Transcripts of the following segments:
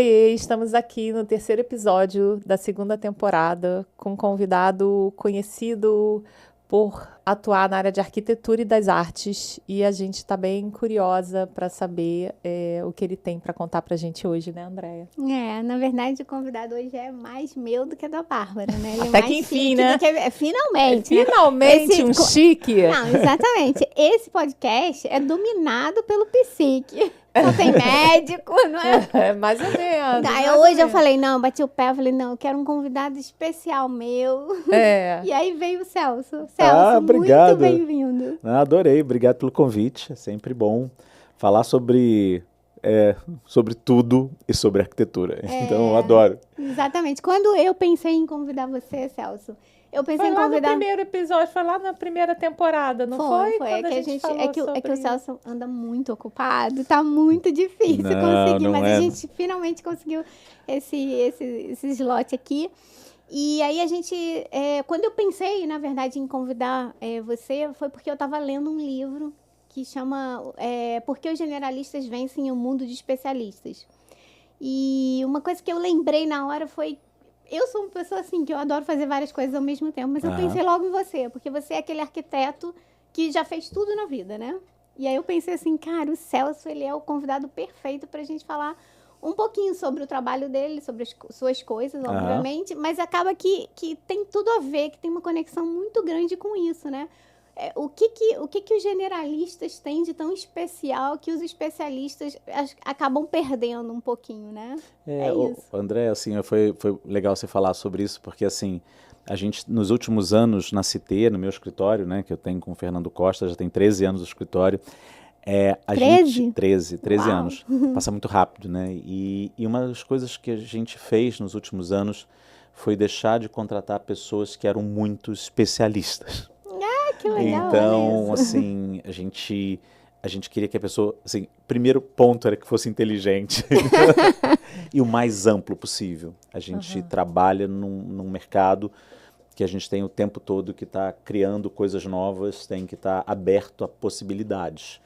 Oiê, estamos aqui no terceiro episódio da segunda temporada com um convidado conhecido por atuar na área de arquitetura e das artes, e a gente está bem curiosa para saber o que ele tem para contar para a gente hoje, né, Andréia? Na verdade, o convidado hoje é mais meu do que da Bárbara, né? Ele é Até mais que enfim, chique né? do que... Finalmente, né? Finalmente um chique! Não, exatamente. Esse podcast é dominado pelo psique. Não tem médico, não é? Mais ou menos. Aí mais ou hoje eu menos. falei, não, bati o pé, eu falei, não, eu quero um convidado especial meu. E aí veio o Celso. Celso, obrigado. muito bem-vindo. Adorei, obrigado pelo convite. É sempre bom falar sobre tudo e sobre arquitetura. Então, eu adoro. Exatamente. Quando eu pensei em convidar você, Celso, eu pensei Foi em lá convidar... no primeiro episódio, foi lá na primeira temporada, não foi? Foi. Quando É que a gente falou é que sobre... o Celso anda muito ocupado, tá muito difícil conseguir, mas a gente finalmente conseguiu esse slot aqui. E aí a gente, quando eu pensei, na verdade, em convidar você, foi porque eu estava lendo um livro que chama Por que os generalistas vencem o mundo de especialistas. E uma coisa que eu lembrei na hora foi... Eu sou uma pessoa assim, que eu adoro fazer várias coisas ao mesmo tempo, mas eu pensei logo em você, porque você é aquele arquiteto que já fez tudo na vida, né? E aí eu pensei assim, cara, o Celso, ele é o convidado perfeito pra gente falar um pouquinho sobre o trabalho dele, sobre as suas coisas, obviamente, mas acaba que tem tudo a ver, que tem uma conexão muito grande com isso, né? O que os generalistas têm de tão especial que os especialistas acabam perdendo um pouquinho, né? É isso. André, assim, foi legal você falar sobre isso, porque assim, a gente, nos últimos anos, na CT, no meu escritório, né, que eu tenho com o Fernando Costa, já tem 13 anos no escritório, 13 anos, passa muito rápido, né? E uma das coisas que a gente fez nos últimos anos foi deixar de contratar pessoas que eram muito especialistas. Que legal, então, assim, a gente queria que a pessoa, assim, primeiro ponto era que fosse inteligente e o mais amplo possível. A gente trabalha num mercado que a gente tem o tempo todo que está criando coisas novas, tem que estar aberto a possibilidades.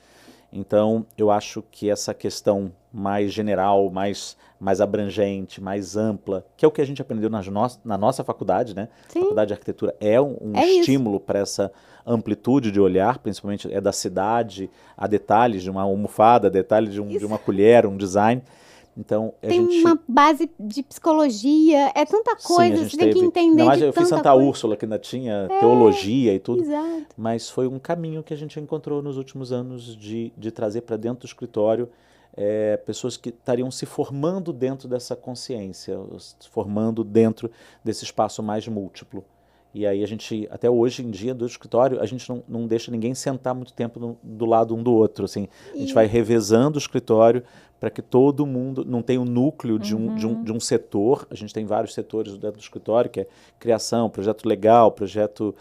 Então, eu acho que essa questão mais general, mais abrangente, mais ampla, que é o que a gente aprendeu na nossa faculdade, né? Sim. A faculdade de arquitetura é um estímulo para essa amplitude de olhar, principalmente da cidade, a detalhes de uma almofada, a detalhes de uma colher, um design. Então, tem uma base de psicologia, é tanta coisa, você tem que entender mas de eu fiz Santa Úrsula, que ainda tinha teologia e tudo. Exato. Mas foi um caminho que a gente encontrou nos últimos anos de trazer para dentro do escritório pessoas que estariam se formando dentro dessa consciência, se formando dentro desse espaço mais múltiplo. E aí a gente, até hoje em dia, do escritório, a gente não deixa ninguém sentar muito tempo do lado um do outro. Assim. A gente vai revezando o escritório para que todo mundo não tenha um núcleo de um setor. A gente tem vários setores dentro do escritório, que é criação, projeto legal, projeto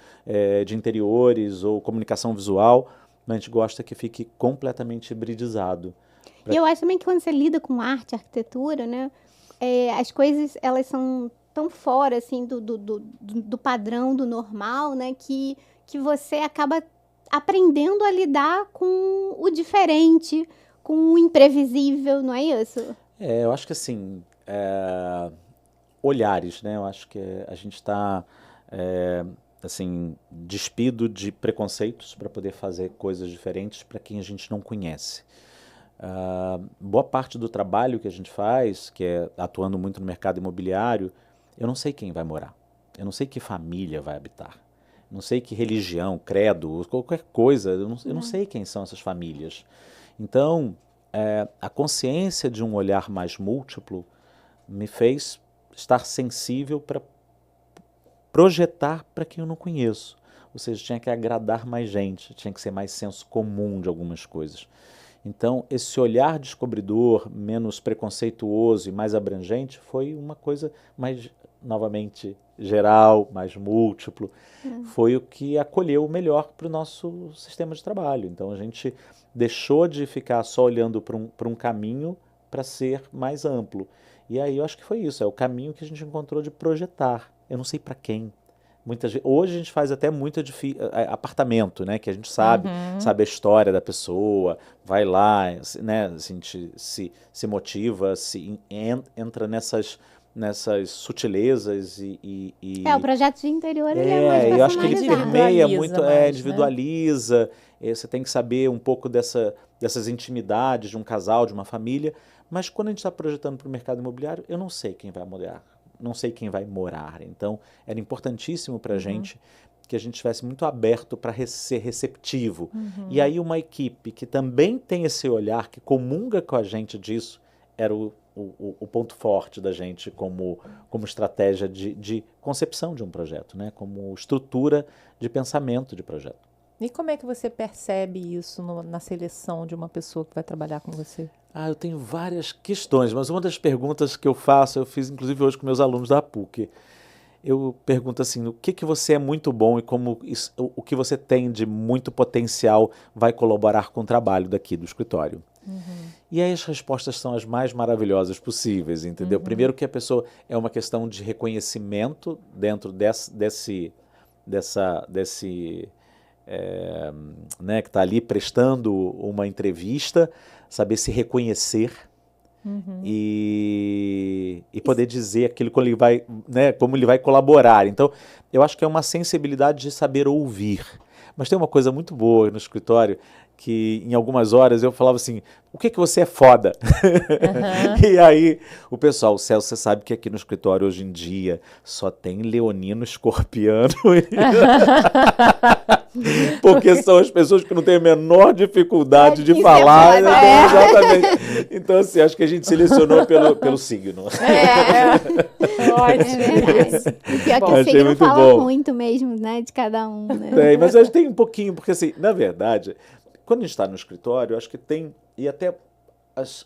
de interiores ou comunicação visual. Mas a gente gosta que fique completamente hibridizado. E eu acho também que quando você lida com arte, arquitetura, né, as coisas, elas são tão fora, assim, do padrão, do normal, né, que você acaba aprendendo a lidar com o diferente, com o imprevisível, não é isso? Eu acho que, assim, olhares, né, eu acho que a gente está, assim, despido de preconceitos para poder fazer coisas diferentes para quem a gente não conhece. Boa parte do trabalho que a gente faz, que é atuando muito no mercado imobiliário, eu não sei quem vai morar, eu não sei que família vai habitar, não sei que religião, credo, qualquer coisa, eu não sei quem são essas famílias. Então, a consciência de um olhar mais múltiplo me fez estar sensível para projetar para quem eu não conheço. Ou seja, tinha que agradar mais gente, tinha que ser mais senso comum de algumas coisas. Então, esse olhar descobridor, menos preconceituoso e mais abrangente, foi uma coisa mais, novamente, geral, mais múltiplo. Foi o que acolheu o melhor para o nosso sistema de trabalho. Então, a gente deixou de ficar só olhando para um caminho para ser mais amplo. E aí eu acho que foi isso, é o caminho que a gente encontrou de projetar. Eu não sei para quem, Hoje a gente faz até muito apartamento, né? Que a gente sabe a história da pessoa, vai lá, né? Assim, se motiva, entra nessas sutilezas o projeto de interior ele é mais eu acho que ele permeia muito, individualiza. Você tem que saber um pouco dessas intimidades de um casal, de uma família, mas quando a gente está projetando para o mercado imobiliário, eu não sei quem vai morar, não sei quem vai morar. Então, era importantíssimo para a gente que a gente estivesse muito aberto para ser receptivo. E aí uma equipe que também tem esse olhar, que comunga com a gente disso, era o ponto forte da gente como estratégia de concepção de um projeto, né? Como estrutura de pensamento de projeto. E como é que você percebe isso na seleção de uma pessoa que vai trabalhar com você? Eu tenho várias questões, mas uma das perguntas que eu faço, eu fiz inclusive hoje com meus alunos da PUC, eu pergunto assim, o que você é muito bom e o que você tem de muito potencial vai colaborar com o trabalho daqui do escritório? E aí as respostas são as mais maravilhosas possíveis, entendeu? Primeiro que a pessoa é uma questão de reconhecimento dentro desse né, que está ali prestando uma entrevista, saber se reconhecer e poder dizer aquilo como ele vai, né, como ele vai colaborar. Então, eu acho que é uma sensibilidade de saber ouvir. Mas tem uma coisa muito boa no escritório, que em algumas horas eu falava assim, o que você é foda? E aí o pessoal, Celso, você sabe que aqui no escritório hoje em dia só tem leonino, escorpiano, porque são as pessoas que não têm a menor dificuldade de falar. Exatamente. Então, assim, acho que a gente selecionou pelo signo. Ótimo. É verdade. E pior que o signo fala muito mesmo, né, de cada um. Né? Mas acho que tem um pouquinho, porque assim, na verdade, quando a gente está no escritório, acho que tem, e até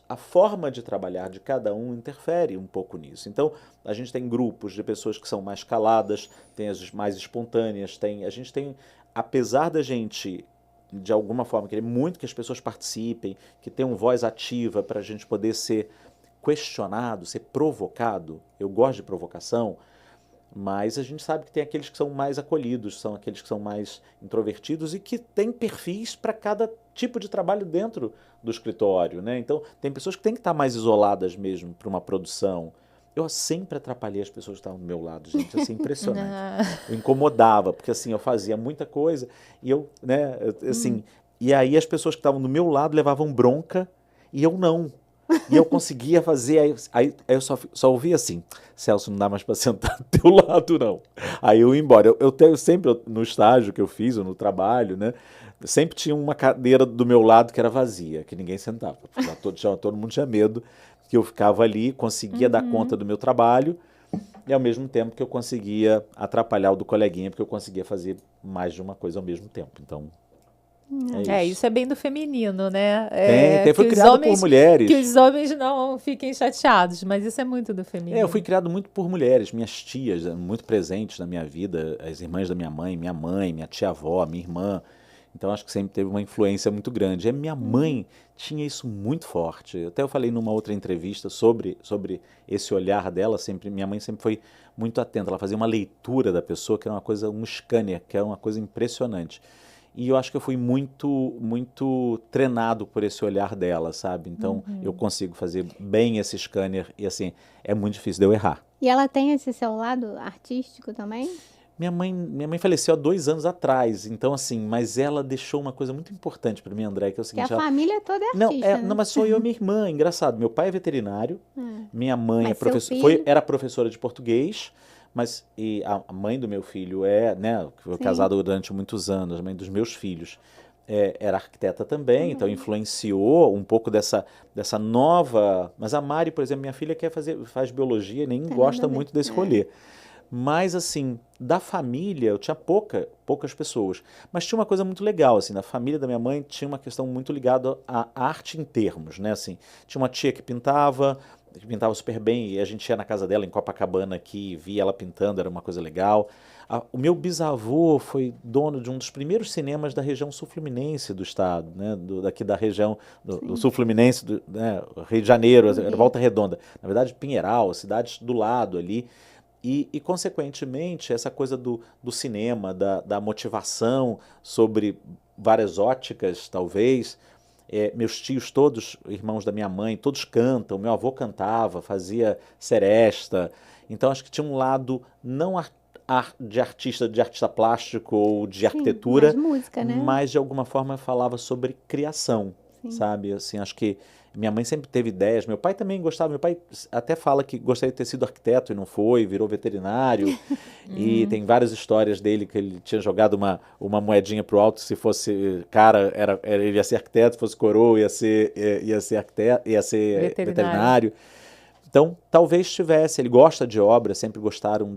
a forma de trabalhar de cada um interfere um pouco nisso. Então, a gente tem grupos de pessoas que são mais caladas, tem as mais espontâneas, a gente tem, apesar da gente, de alguma forma, querer muito que as pessoas participem, que tenham voz ativa para a gente poder ser questionado, ser provocado, eu gosto de provocação, mas a gente sabe que tem aqueles que são mais acolhidos, são aqueles que são mais introvertidos e que têm perfis para cada tipo de trabalho dentro do escritório, né? Então, tem pessoas que têm que estar mais isoladas mesmo para uma produção. Eu sempre atrapalhei as pessoas que estavam do meu lado, gente, assim, impressionante. Eu incomodava, porque assim, eu fazia muita coisa e eu, né, assim, e aí as pessoas que estavam do meu lado levavam bronca e eu não. E eu conseguia fazer, aí eu só ouvia assim, Celso, não dá mais para sentar do teu lado, não. Aí eu ia embora. Eu tenho sempre, no estágio que eu fiz, ou no trabalho, né, sempre tinha uma cadeira do meu lado que era vazia, que ninguém sentava. Todo mundo tinha medo que eu ficava ali, conseguia dar conta do meu trabalho, e ao mesmo tempo que eu conseguia atrapalhar o do coleguinha, porque eu conseguia fazer mais de uma coisa ao mesmo tempo. Então, isso é bem do feminino, né? Foi criado por mulheres. Que os homens não fiquem chateados, mas isso é muito do feminino. Eu fui criado muito por mulheres, minhas tias, muito presentes na minha vida, as irmãs da minha mãe, minha tia-avó, minha irmã. Então, acho que sempre teve uma influência muito grande. E minha mãe tinha isso muito forte. Até eu falei numa outra entrevista sobre esse olhar dela. Minha mãe sempre foi muito atenta. Ela fazia uma leitura da pessoa, que era um scanner, que é uma coisa impressionante. E eu acho que eu fui muito treinado por esse olhar dela, sabe? Então, eu consigo fazer bem esse scanner e, assim, é muito difícil de eu errar. E ela tem esse seu lado artístico também? Minha mãe faleceu há 2 anos atrás, então assim, mas ela deixou uma coisa muito importante para mim, André, que é o seguinte... Que a família toda é artista, né? Não, mas sou eu e minha irmã, engraçado. Meu pai é veterinário, minha mãe era professora de português, mas a mãe do meu filho foi casada durante muitos anos, a mãe dos meus filhos era arquiteta também, então influenciou um pouco dessa nova... Mas a Mari, por exemplo, minha filha faz biologia e nem gosta muito desse rolê. Mas, assim, da família, eu tinha poucas pessoas. Mas tinha uma coisa muito legal, assim, na família da minha mãe tinha uma questão muito ligada à arte em termos, né, assim. Tinha uma tia que pintava super bem, e a gente ia na casa dela, em Copacabana, aqui, e via ela pintando, era uma coisa legal. O meu bisavô foi dono de um dos primeiros cinemas da região sul-fluminense do estado, né, daqui da região do sul-fluminense, né, Rio de Janeiro, Volta Redonda. Na verdade, Pinheiral, cidades do lado ali. consequentemente, essa coisa do cinema, da motivação sobre várias óticas, talvez. Meus tios todos, irmãos da minha mãe, todos cantam. Meu avô cantava, fazia seresta. Então, acho que tinha um lado não de artista plástico ou de arquitetura, mais música, né? mas de alguma forma falava sobre criação, sabe? Assim, acho que minha mãe sempre teve ideias, meu pai também gostava, meu pai até fala que gostaria de ter sido arquiteto e não foi, virou veterinário, e tem várias histórias dele que ele tinha jogado uma moedinha pro alto, se fosse cara, ele ia ser arquiteto, se fosse coroa, ia ser arquiteto, ia ser veterinário. Então, talvez tivesse, ele gosta de obra, sempre gostaram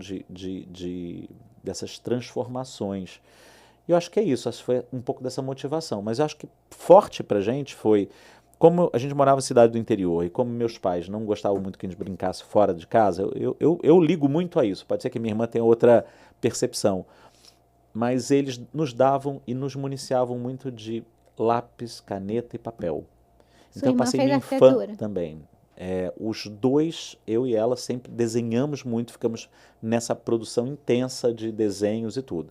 dessas transformações. E eu acho que é isso, acho que foi um pouco dessa motivação, mas eu acho que forte pra gente foi, como a gente morava em cidade do interior e como meus pais não gostavam muito que a gente brincasse fora de casa, eu ligo muito a isso. Pode ser que minha irmã tenha outra percepção, mas eles nos davam e nos municiavam muito de lápis, caneta e papel. Então eu passei minha infância também. Os dois, eu e ela, sempre desenhamos muito, ficamos nessa produção intensa de desenhos e tudo.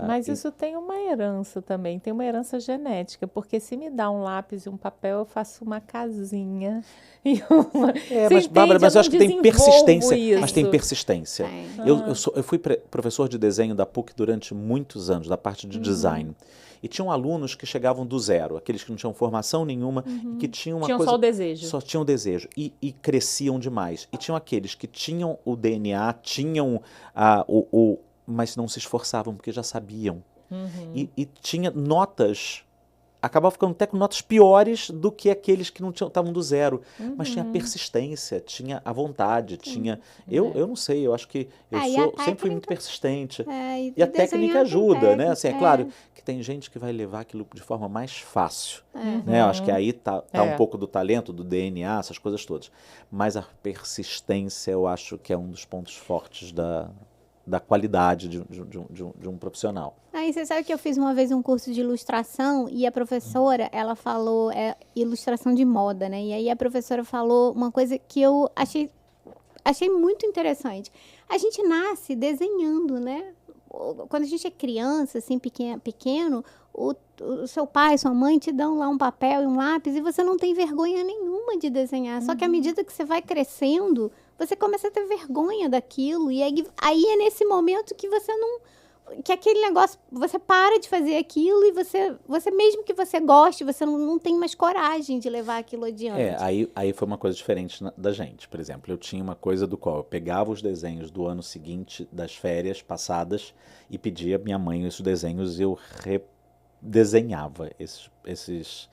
Mas isso tem uma herança também, tem uma herança genética, porque se me dá um lápis e um papel, eu faço uma casinha e uma... mas, Bárbara, mas eu acho que tem persistência. Isso. Mas tem persistência. Eu fui professor de desenho da PUC durante muitos anos, da parte de design. E tinham alunos que chegavam do zero, aqueles que não tinham formação nenhuma, e que tinham uma coisa... só o desejo. Só tinham desejo. E cresciam demais. E tinham aqueles que tinham o DNA, tinham mas não se esforçavam, porque já sabiam. E tinha notas... Acabava ficando até com notas piores do que aqueles que não estavam do zero. Mas tinha persistência, tinha a vontade, tinha... Eu não sei, eu acho que sempre fui muito persistente. E a técnica ajuda, né? Assim, é claro que tem gente que vai levar aquilo de forma mais fácil. Né? Eu acho que aí tá um pouco do talento, do DNA, essas coisas todas. Mas a persistência, eu acho que é um dos pontos fortes da qualidade de um profissional. Aí você sabe que eu fiz uma vez um curso de ilustração e a professora, ela falou, ilustração de moda, né? E aí a professora falou uma coisa que eu achei muito interessante. A gente nasce desenhando, né? Quando a gente é criança, assim, pequeno, o seu pai, sua mãe te dão lá um papel e um lápis e você não tem vergonha nenhuma de desenhar. Só que à medida que você vai crescendo, você começa a ter vergonha daquilo. E aí é nesse momento que você não... Que aquele negócio, você para de fazer aquilo e você mesmo que você goste, você não tem mais coragem de levar aquilo adiante. Aí foi uma coisa diferente da gente. Por exemplo, eu tinha uma coisa do qual eu pegava os desenhos do ano seguinte, das férias passadas, e pedia à minha mãe esses desenhos e eu redesenhava esses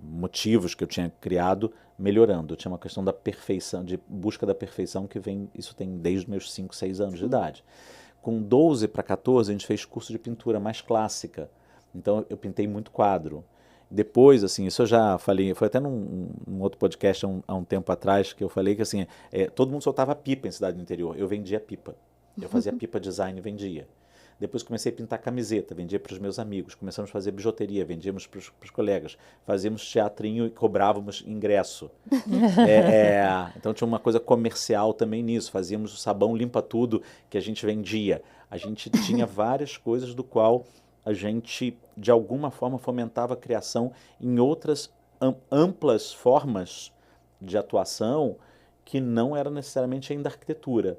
motivos que eu tinha criado, melhorando. Eu tinha uma questão da perfeição, de busca da perfeição que vem, isso tem desde meus 5, 6 anos de idade. Com 12 para 14, a gente fez curso de pintura mais clássica. Então, eu pintei muito quadro. Depois, assim, isso eu já falei, foi até num outro podcast há um tempo atrás, que eu falei que, assim, todo mundo soltava pipa em cidade do interior. Eu vendia pipa. Eu fazia pipa design e vendia. Depois comecei a pintar camiseta, vendia para os meus amigos. Começamos a fazer bijuteria, vendíamos para os colegas. Fazíamos teatrinho e cobrávamos ingresso. Então tinha uma coisa comercial também nisso. Fazíamos o sabão limpa tudo que a gente vendia. A gente tinha várias coisas do qual a gente, de alguma forma, fomentava a criação em outras amplas formas de atuação que não era necessariamente ainda arquitetura.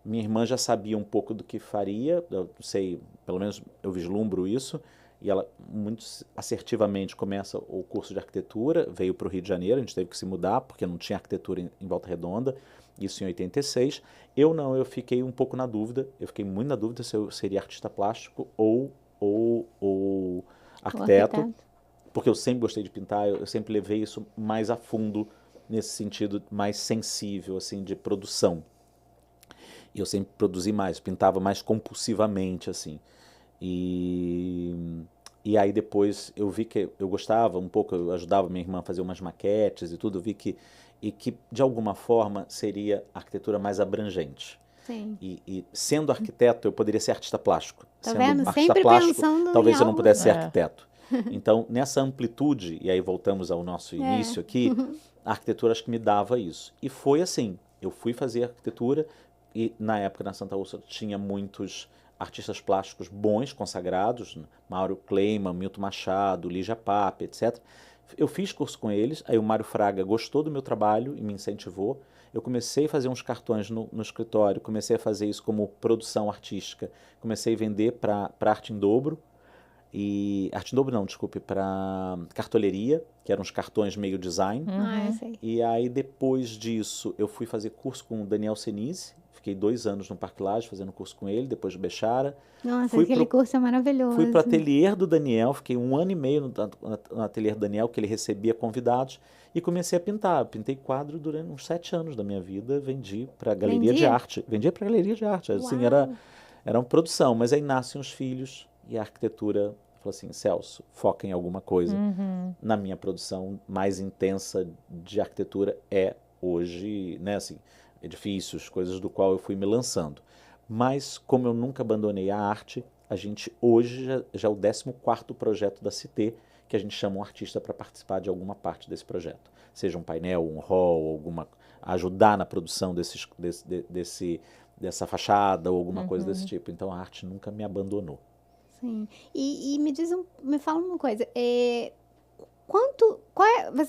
Minha irmã já sabia um pouco do que faria, eu sei, pelo menos eu vislumbro isso, e ela muito assertivamente começa o curso de arquitetura, veio para o Rio de Janeiro, a gente teve que se mudar, porque não tinha arquitetura em Volta Redonda, isso em 86. Eu fiquei um pouco na dúvida, eu fiquei muito na dúvida se eu seria artista plástico ou arquiteto, porque eu sempre gostei de pintar, eu sempre levei isso mais a fundo, nesse sentido mais sensível, assim, de produção. E eu sempre produzi mais, pintava mais compulsivamente, assim. E aí depois eu vi que eu gostava um pouco, eu ajudava minha irmã a fazer umas maquetes e tudo, eu vi que de alguma forma seria arquitetura mais abrangente. Sim. E sendo arquiteto, eu poderia ser artista plástico. Tá sendo vendo? artista Sempre plástico, pensando talvez em eu não algo. pudesse ser arquiteto. Então, nessa amplitude, e aí voltamos ao nosso início aqui, a arquitetura acho que me dava isso. E foi assim, eu fui fazer arquitetura e na época na Santa Úrsula tinha muitos artistas plásticos bons, consagrados, Mauro Kleiman, Milton Machado, Lígia Pape, etc. Eu fiz curso com eles, aí o Mário Fraga gostou do meu trabalho e me incentivou. Eu comecei a fazer uns cartões no escritório, comecei a fazer isso como produção artística, comecei a vender para Arte em Dobro, Arte em Dobro não, desculpe, para cartolheria, que eram uns cartões meio design. Eu sei. E aí depois disso eu fui fazer curso com o Daniel Senise, fiquei 2 anos no Parque Lage fazendo curso com ele, depois do Bechara. Nossa, aquele curso é maravilhoso. Fui para o ateliê do Daniel, fiquei 1 ano e meio no ateliê do Daniel, que ele recebia convidados, e comecei a pintar. Pintei quadro durante uns 7 anos da minha vida, vendi para a galeria de arte. Vendia para a galeria de arte, assim, era uma produção. Mas aí nascem os filhos e a arquitetura falou assim, Celso, foca em alguma coisa. Na minha produção mais intensa de arquitetura é hoje, né, assim, edifícios, coisas do qual eu fui me lançando. Mas, como eu nunca abandonei a arte, a gente hoje já é o 14º projeto da Cité, que a gente chama um artista para participar de alguma parte desse projeto. Seja um painel, um hall, ajudar na produção dessa fachada ou alguma coisa desse tipo. Então a arte nunca me abandonou. Sim. E me fala uma coisa,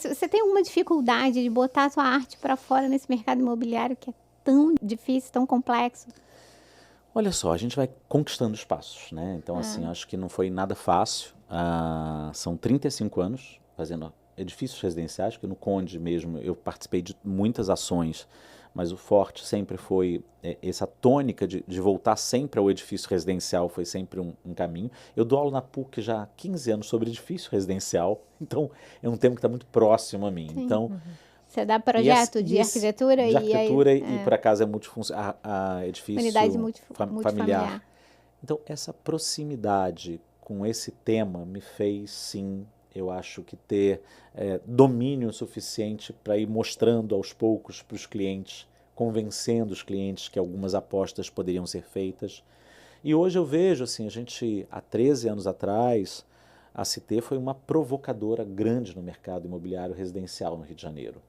você tem alguma dificuldade de botar a sua arte para fora nesse mercado imobiliário que é tão difícil, tão complexo? Olha só, a gente vai conquistando espaços, né? Então, assim, acho que não foi nada fácil. São 35 anos fazendo edifícios residenciais, que no Conde mesmo eu participei de muitas ações, mas o forte sempre foi essa tônica de voltar sempre ao edifício residencial, foi sempre um caminho. Eu dou aula na PUC já há 15 anos sobre edifício residencial, então é um tema que está muito próximo a mim. Sim. Então, você dá projeto de arquitetura? De arquitetura e por acaso é multifuncional, edifício unidade familiar. Então, essa proximidade com esse tema me fez, sim, eu acho que ter domínio suficiente para ir mostrando aos poucos para os clientes, convencendo os clientes que algumas apostas poderiam ser feitas. E hoje eu vejo, assim, há 13 anos atrás, a Cité foi uma provocadora grande no mercado imobiliário residencial no Rio de Janeiro.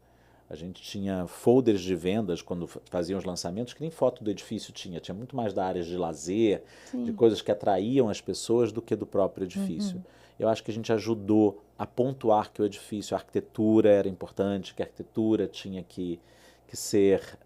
A gente tinha folders de vendas quando faziam os lançamentos, que nem foto do edifício tinha muito mais da área de lazer, de coisas que atraíam as pessoas do que do próprio edifício. Eu acho que a gente ajudou a pontuar que o edifício, a arquitetura era importante, que a arquitetura tinha que ser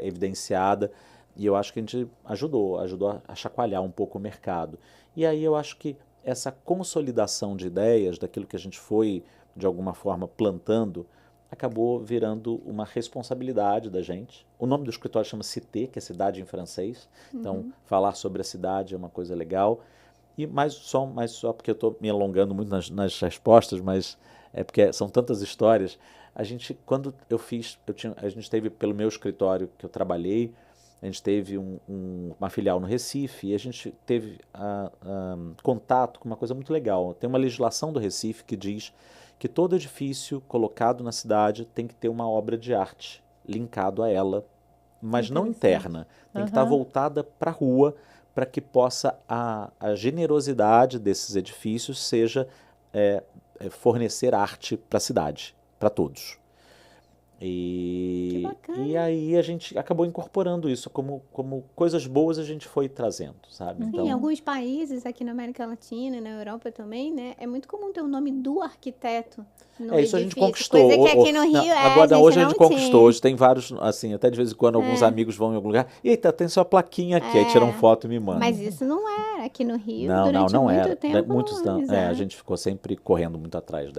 evidenciada, e eu acho que a gente ajudou a chacoalhar um pouco o mercado. E aí eu acho que essa consolidação de ideias, daquilo que a gente foi, de alguma forma, plantando, acabou virando uma responsabilidade da gente. O nome do escritório chama Cité, que é cidade em francês. Então, falar sobre a cidade é uma coisa legal. E só porque eu estou me alongando muito nas respostas, mas é porque são tantas histórias. Quando eu fiz, a gente teve, pelo meu escritório que eu trabalhei, a gente teve uma filial no Recife e a gente teve contato com uma coisa muito legal. Tem uma legislação do Recife que diz que todo edifício colocado na cidade tem que ter uma obra de arte linkado a ela, mas não interna. Tem que estar voltada para a rua, para que possa a generosidade desses edifícios seja fornecer arte para a cidade, para todos. Que bacana. E aí a gente acabou incorporando isso como coisas boas a gente foi trazendo, sabe? Sim, Então, em alguns países aqui na América Latina e na Europa também, né? É muito comum ter o nome do arquiteto no edifício. Isso a gente conquistou. Coisa que aqui no Rio agora, hoje a gente não conquistou. tinha. Hoje tem vários, assim, até de vez em quando alguns amigos vão em algum lugar. Eita, tem sua plaquinha aqui. Aí tiram foto e me mandam. Mas isso não era aqui no Rio Não durante não muito era. tempo. Muitos não. Exato. A gente ficou sempre correndo muito atrás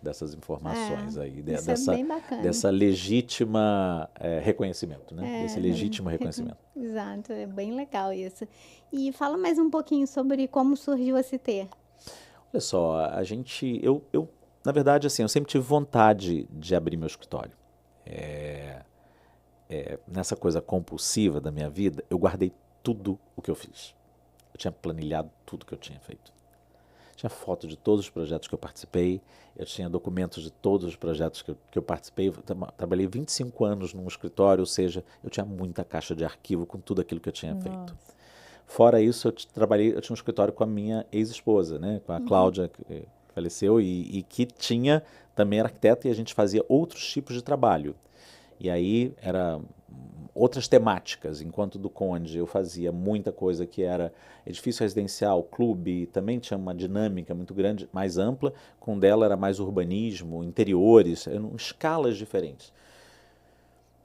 dessas informações aí. Isso é bem bacana. Dessa legítima reconhecimento, né? Desse legítimo reconhecimento. Exato, é bem legal isso. E fala mais um pouquinho sobre como surgiu a Cité. Olha só, eu na verdade, assim, eu sempre tive vontade de abrir meu escritório. Nessa coisa compulsiva da minha vida, eu guardei tudo o que eu fiz. Eu tinha planilhado tudo que eu tinha feito. Tinha foto de todos os projetos que eu participei, eu tinha documentos de todos os projetos que eu participei. Eu trabalhei 25 anos num escritório, ou seja, eu tinha muita caixa de arquivo com tudo aquilo que eu tinha feito. Fora isso, eu tinha um escritório com a minha ex-esposa, né, com a Cláudia, que faleceu, e que também era arquiteta, e a gente fazia outros tipos de trabalho. E aí era outras temáticas, enquanto do Conde eu fazia muita coisa que era edifício residencial, clube, também tinha uma dinâmica muito grande, mais ampla, com dela era mais urbanismo, interiores, escalas diferentes.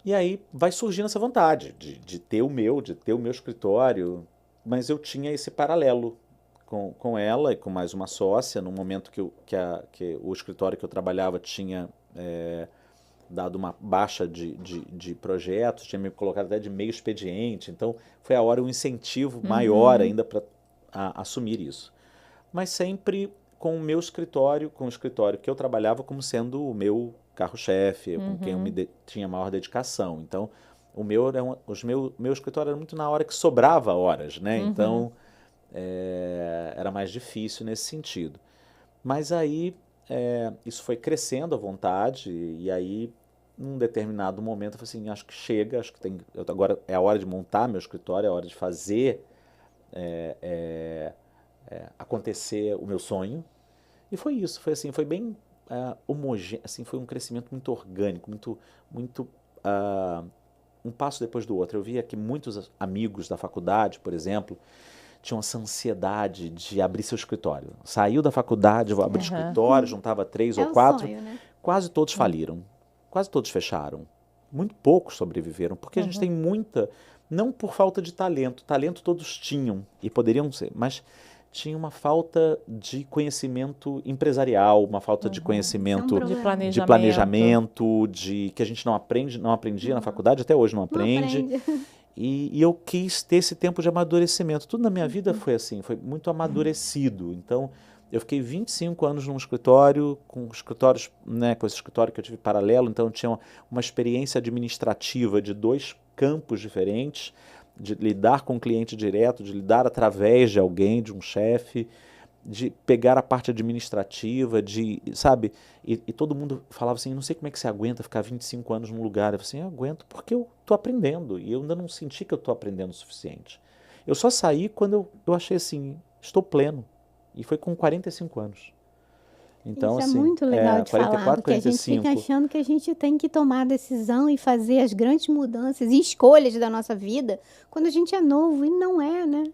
E aí vai surgindo essa vontade de ter o meu escritório, mas eu tinha esse paralelo com ela e com mais uma sócia, no momento que o escritório que eu trabalhava tinha dado uma baixa de projetos, tinha me colocado até de meio expediente, então foi a hora, um incentivo maior ainda para assumir isso. Mas sempre com o meu escritório, com o escritório que eu trabalhava como sendo o meu carro-chefe, com quem eu tinha maior dedicação. Então, meu escritório era muito na hora que sobrava horas, né? Então, era mais difícil nesse sentido. Mas aí, isso foi crescendo à vontade, e aí, num determinado momento, eu falei assim, acho que chega, agora é a hora de montar meu escritório, é a hora de fazer acontecer o meu sonho. E foi isso, foi assim, foi bem homogêneo, assim, foi um crescimento muito orgânico, muito um passo depois do outro. Eu via que muitos amigos da faculdade, por exemplo, tinham essa ansiedade de abrir seu escritório. Saiu da faculdade, vou abrir escritório, juntava 3 ou 4, sonho, né? Quase todos faliram, quase todos fecharam. Muito poucos sobreviveram, porque a gente tem muita, não por falta de talento todos tinham e poderiam ser, mas tinha uma falta de conhecimento empresarial, uma falta de conhecimento de planejamento, que a gente não aprendia na faculdade, até hoje não aprende. E eu quis ter esse tempo de amadurecimento. Tudo na minha vida foi assim, foi muito amadurecido. Então, eu fiquei 25 anos num escritório, com escritórios, né, com esse escritório que eu tive paralelo, então eu tinha uma experiência administrativa de 2 campos diferentes, de lidar com o cliente direto, de lidar através de alguém, de um chefe, de pegar a parte administrativa, sabe? E todo mundo falava assim, não sei como é que você aguenta ficar 25 anos num lugar. Eu falei assim, eu aguento porque eu estou aprendendo, e eu ainda não senti que eu estou aprendendo o suficiente. Eu só saí quando eu achei assim, estou pleno, e foi com 45 anos. Então, isso assim, é muito legal de 44, falar, porque 45. a gente fica achando que a gente tem que tomar a decisão e fazer as grandes mudanças e escolhas da nossa vida quando a gente é novo, e não é, né?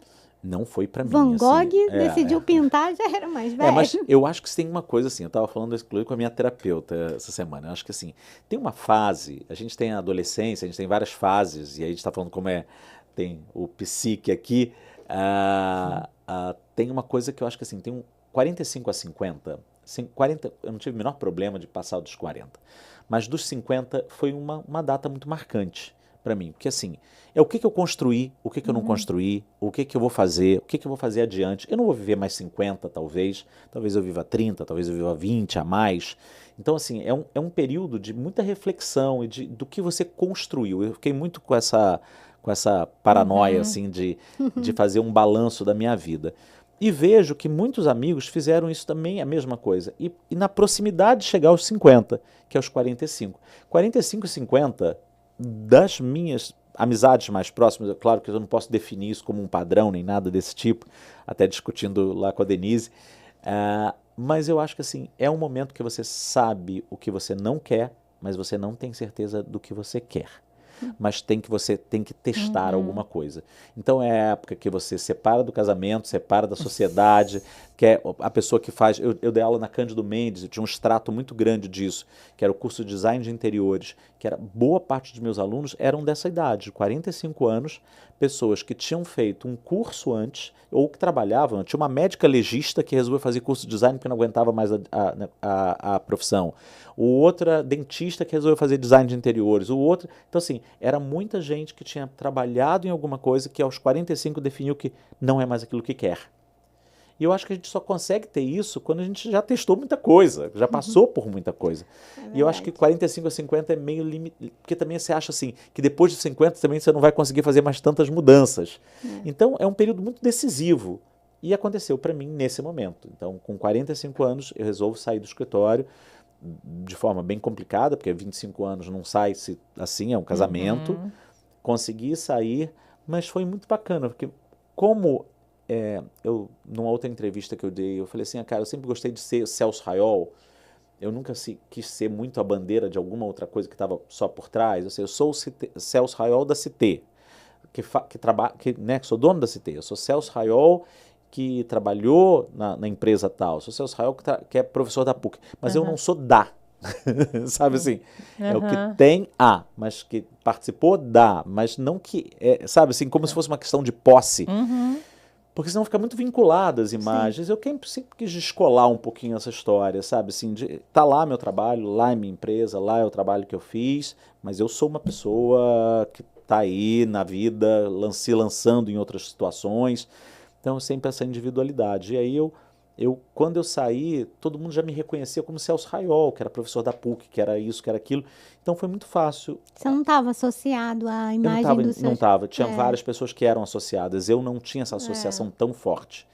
Não foi pra mim, Van Gogh assim, decidiu pintar, já era mais velho. Mas eu acho que tem uma coisa assim, eu estava falando isso com a minha terapeuta essa semana, eu acho que assim, tem uma fase, a gente tem a adolescência, a gente tem várias fases, e aí a gente está falando como tem o psique aqui, tem uma coisa que eu acho que assim, tem um 45 a 50, 40, eu não tive o menor problema de passar dos 40, mas dos 50 foi uma data muito marcante para mim, porque assim, é o que eu construí, o que eu não construí, o que eu vou fazer, o que eu vou fazer adiante. Eu não vou viver mais 50, talvez eu viva 30, talvez eu viva 20 a mais. Então, assim, é um período de muita reflexão e do que você construiu. Eu fiquei muito com essa paranoia, assim, de fazer um balanço da minha vida. E vejo que muitos amigos fizeram isso também, a mesma coisa. E na proximidade de chegar aos 50, que é os 45. 45 e 50, das minhas amizades mais próximas, é claro que eu não posso definir isso como um padrão, nem nada desse tipo, até discutindo lá com a Denise, mas eu acho que assim, é um momento que você sabe o que você não quer, mas você não tem certeza do que você quer. Mas você tem que testar alguma coisa. Então é a época que você separa do casamento, separa da sociedade, que é a pessoa que faz... Eu dei aula na Cândido Mendes, eu tinha um extrato muito grande disso, que era o curso de design de interiores, que era boa parte dos meus alunos eram dessa idade, 45 anos, pessoas que tinham feito um curso antes, ou que trabalhavam, tinha uma médica legista que resolveu fazer curso de design porque não aguentava mais a profissão, o outra dentista que resolveu fazer design de interiores, o outro... Então, assim, era muita gente que tinha trabalhado em alguma coisa que aos 45 definiu que não é mais aquilo que quer. E eu acho que a gente só consegue ter isso quando a gente já testou muita coisa, já passou por muita coisa. E eu acho que 45 a 50 é meio limite, porque também você acha assim, que depois de 50 também você não vai conseguir fazer mais tantas mudanças. Então é um período muito decisivo. E aconteceu para mim nesse momento. Então, com 45 anos, eu resolvo sair do escritório de forma bem complicada, porque 25 anos não sai assim, é um casamento. Consegui sair, mas foi muito bacana, porque como... numa outra entrevista que eu dei, eu falei assim, cara, eu sempre gostei de ser Celso Raiol, eu nunca quis ser muito a bandeira de alguma outra coisa que estava só por trás. Eu sou o Celso Raiol da Cité, que sou dono da Cité. Eu sou Celso Raiol, que trabalhou na empresa tal. Eu sou Celso Raiol, que é professor da PUC. Mas eu não sou da. Sabe assim? É o que tem mas que participou mas não que... sabe assim, como se fosse uma questão de posse. Porque senão fica muito vinculado às imagens. Sim. Eu sempre quis descolar um pouquinho essa história, sabe? Assim, tá lá meu trabalho, lá é minha empresa, lá é o trabalho que eu fiz, mas eu sou uma pessoa que tá aí na vida, se lançando em outras situações. Então, sempre essa individualidade. E aí, quando eu saí, todo mundo já me reconhecia como Celso Raiol, que era professor da PUC, que era isso, que era aquilo. Então, foi muito fácil. Você não estava associado à imagem do seu... Não estava. Tinha várias pessoas que eram associadas. Eu não tinha essa associação tão forte.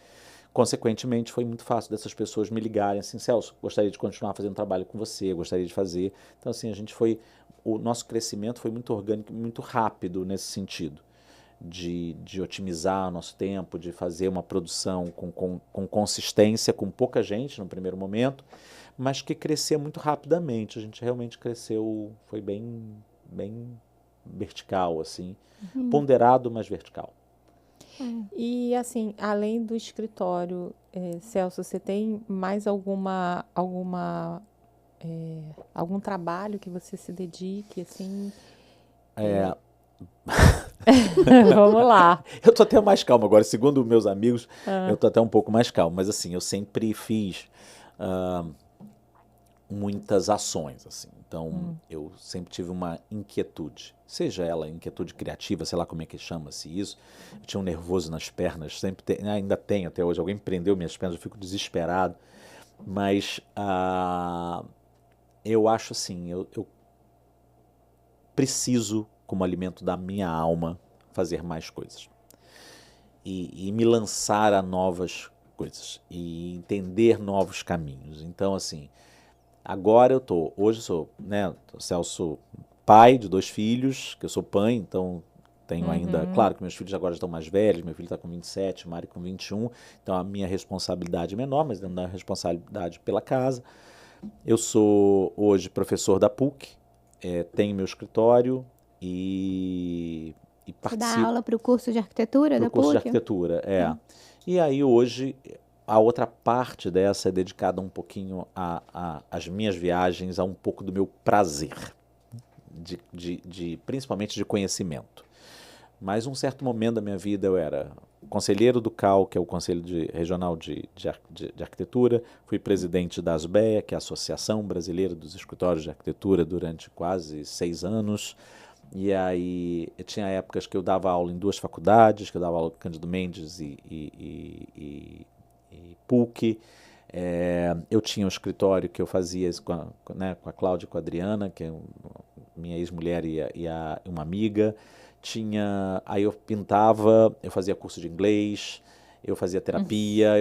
Consequentemente, foi muito fácil dessas pessoas me ligarem assim, Celso, gostaria de continuar fazendo trabalho com você, gostaria de fazer. Então, assim, o nosso crescimento foi muito orgânico, muito rápido nesse sentido. De otimizar o nosso tempo, de fazer uma produção com consistência, com pouca gente no primeiro momento, mas que crescia muito rapidamente. A gente realmente cresceu, foi bem vertical, assim, ponderado, mas vertical. E assim, além do escritório, Celso, você tem mais algum trabalho que você se dedique, assim? Vamos lá. Eu tô até mais calmo agora, segundo meus amigos, eu tô até um pouco mais calmo, mas assim, eu sempre fiz muitas ações, assim. Então, eu sempre tive uma inquietude, seja ela inquietude criativa, sei lá como é que chama-se isso. Eu tinha um nervoso nas pernas, ainda tenho até hoje. Alguém prendeu minhas pernas, eu fico desesperado. Mas eu acho assim, eu preciso, como alimento da minha alma, fazer mais coisas. E me lançar a novas coisas. E entender novos caminhos. Então, assim, agora hoje eu sou, né, Celso, pai de 2 filhos, que eu sou pai, então tenho ainda, claro que meus filhos agora estão mais velhos, meu filho está com 27, Mari com 21, então a minha responsabilidade é menor, mas dentro da responsabilidade pela casa. Eu sou hoje professor da PUC, tenho meu escritório e participo. Você dá aula para o curso de arquitetura da PUC? Para o curso de arquitetura, E aí hoje a outra parte dessa é dedicada um pouquinho às minhas viagens, a um pouco do meu prazer, principalmente de conhecimento. Mas um certo momento da minha vida eu era conselheiro do CAL, que é o Conselho Regional de Arquitetura, fui presidente da ASBEA, que é a Associação Brasileira dos Escritórios de Arquitetura, durante quase 6 anos. E aí tinha épocas que eu dava aula em 2 faculdades, que eu dava aula com Cândido Mendes e PUC. Eu tinha um escritório que eu fazia com a Cláudia e com a Adriana, que é minha ex-mulher e uma amiga. Aí eu pintava, eu fazia curso de inglês, eu fazia terapia,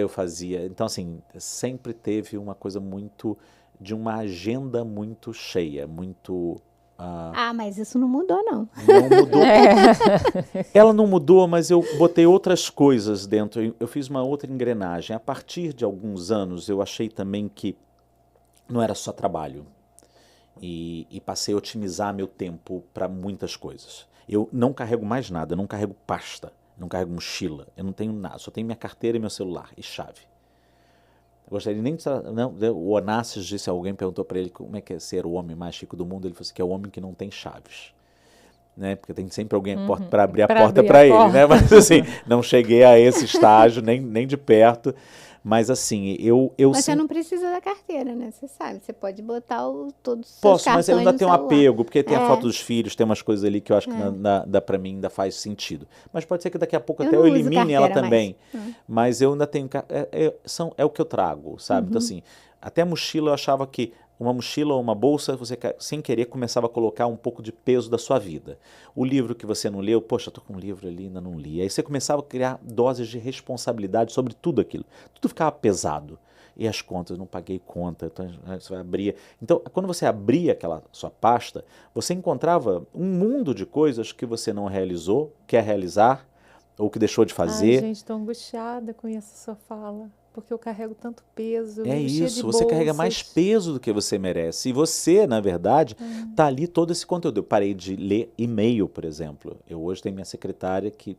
Então, assim, sempre teve uma coisa de uma agenda muito cheia, muito... mas isso não mudou, não. Não mudou. Ela não mudou, mas eu botei outras coisas dentro. Eu fiz uma outra engrenagem. A partir de alguns anos, eu achei também que não era só trabalho. E passei a otimizar meu tempo para muitas coisas. Eu não carrego mais nada, eu não carrego pasta, não carrego mochila, eu não tenho nada, só tenho minha carteira e meu celular e chave. Eu gostaria nem de... o Onassis disse, alguém perguntou para ele como é que é ser o homem mais rico do mundo, ele falou assim, que é o homem que não tem chaves. Né? Porque tem sempre alguém para abrir a porta para ele, né? Mas assim, não cheguei a esse estágio, nem de perto. Mas assim, Mas você não precisa da carteira, né? Você sabe, você pode botar todos os seus Posso, cartões mas eu ainda no tenho um celular. apego, porque tem a foto dos filhos, tem umas coisas ali que eu acho que para mim ainda faz sentido. Mas pode ser que daqui a pouco até eu elimine ela também. Mas eu ainda tenho... É o que eu trago, sabe? Então assim, até a mochila eu achava que uma mochila ou uma bolsa, você sem querer começava a colocar um pouco de peso da sua vida. O livro que você não leu, poxa, eu tô com um livro ali, ainda não li. Aí você começava a criar doses de responsabilidade sobre tudo aquilo. Tudo ficava pesado. E as contas, eu não paguei conta, então você abria. Então, quando você abria aquela sua pasta, você encontrava um mundo de coisas que você não realizou, quer realizar, ou que deixou de fazer. Ai, gente, tô angustiada com essa sua fala. porque eu carrego tanto peso. É vivo cheia de isso, você carrega mais bolsas. peso do que você merece. E você, na verdade, tá ali todo esse conteúdo. Eu parei de ler e-mail, por exemplo. Eu hoje tenho minha secretária que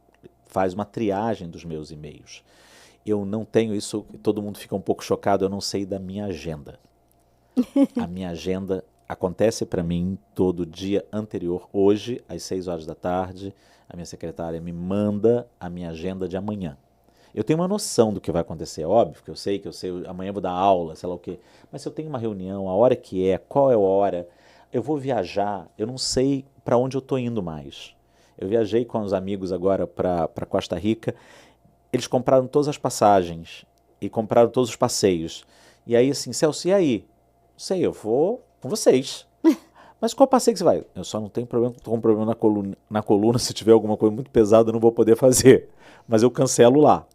faz uma triagem dos meus e-mails. Eu não tenho isso, todo mundo fica um pouco chocado, eu não sei da minha agenda. A minha agenda acontece para mim todo dia anterior. Hoje, às 6 horas da tarde, a minha secretária me manda a minha agenda de amanhã. Eu tenho uma noção do que vai acontecer, é óbvio, que eu sei, amanhã eu vou dar aula, sei lá o quê. Mas se eu tenho uma reunião, a hora que é, qual é a hora, eu vou viajar, eu não sei para onde eu estou indo mais. Eu viajei com os amigos agora para Costa Rica, eles compraram todas as passagens e compraram todos os passeios. E aí assim, Celso, e aí? Não sei, eu vou com vocês. Mas qual passeio que você vai? Eu só não tenho problema, estou com um problema na coluna, se tiver alguma coisa muito pesada eu não vou poder fazer. Mas eu cancelo lá.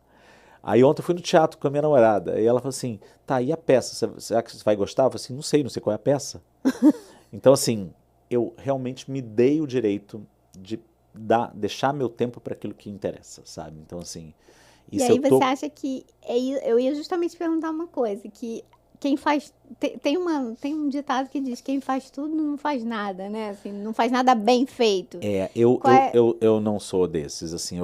Aí ontem eu fui no teatro com a minha namorada, e ela falou assim, tá, e a peça, será que você vai gostar? Eu falei assim, não sei qual é a peça. Então assim, eu realmente me dei o direito de deixar meu tempo para aquilo que interessa, sabe? Então assim, E aí você acha que, eu ia justamente perguntar uma coisa, que quem faz, tem um ditado que diz, quem faz tudo não faz nada, né? Assim, não faz nada bem feito. Eu não sou desses, assim,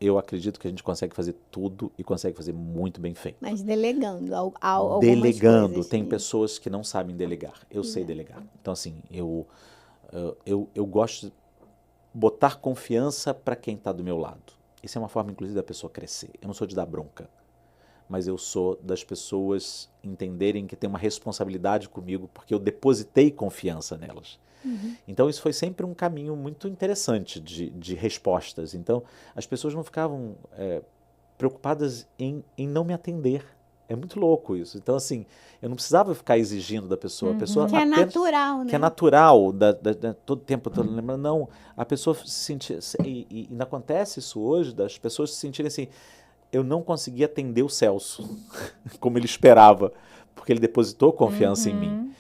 eu acredito que a gente consegue fazer tudo e consegue fazer muito bem feito. Mas delegando algumas Delegando, coisas. tem pessoas que não sabem delegar, eu sei delegar. Então assim, eu gosto de botar confiança para quem está do meu lado. Isso é uma forma, inclusive, da pessoa crescer. Eu não sou de dar bronca, mas eu sou das pessoas entenderem que tem uma responsabilidade comigo porque eu depositei confiança nelas. Então isso foi sempre um caminho muito interessante de respostas. Então as pessoas não ficavam preocupadas em não me atender. É muito louco isso. Então assim, eu não precisava ficar exigindo da pessoa. A pessoa Que é natural, né? Que é natural, todo tempo eu tô lembrando. Não, a pessoa se sentir, e ainda acontece isso hoje, das pessoas se sentirem assim, eu não consegui atender o Celso como ele esperava, porque ele depositou confiança em mim.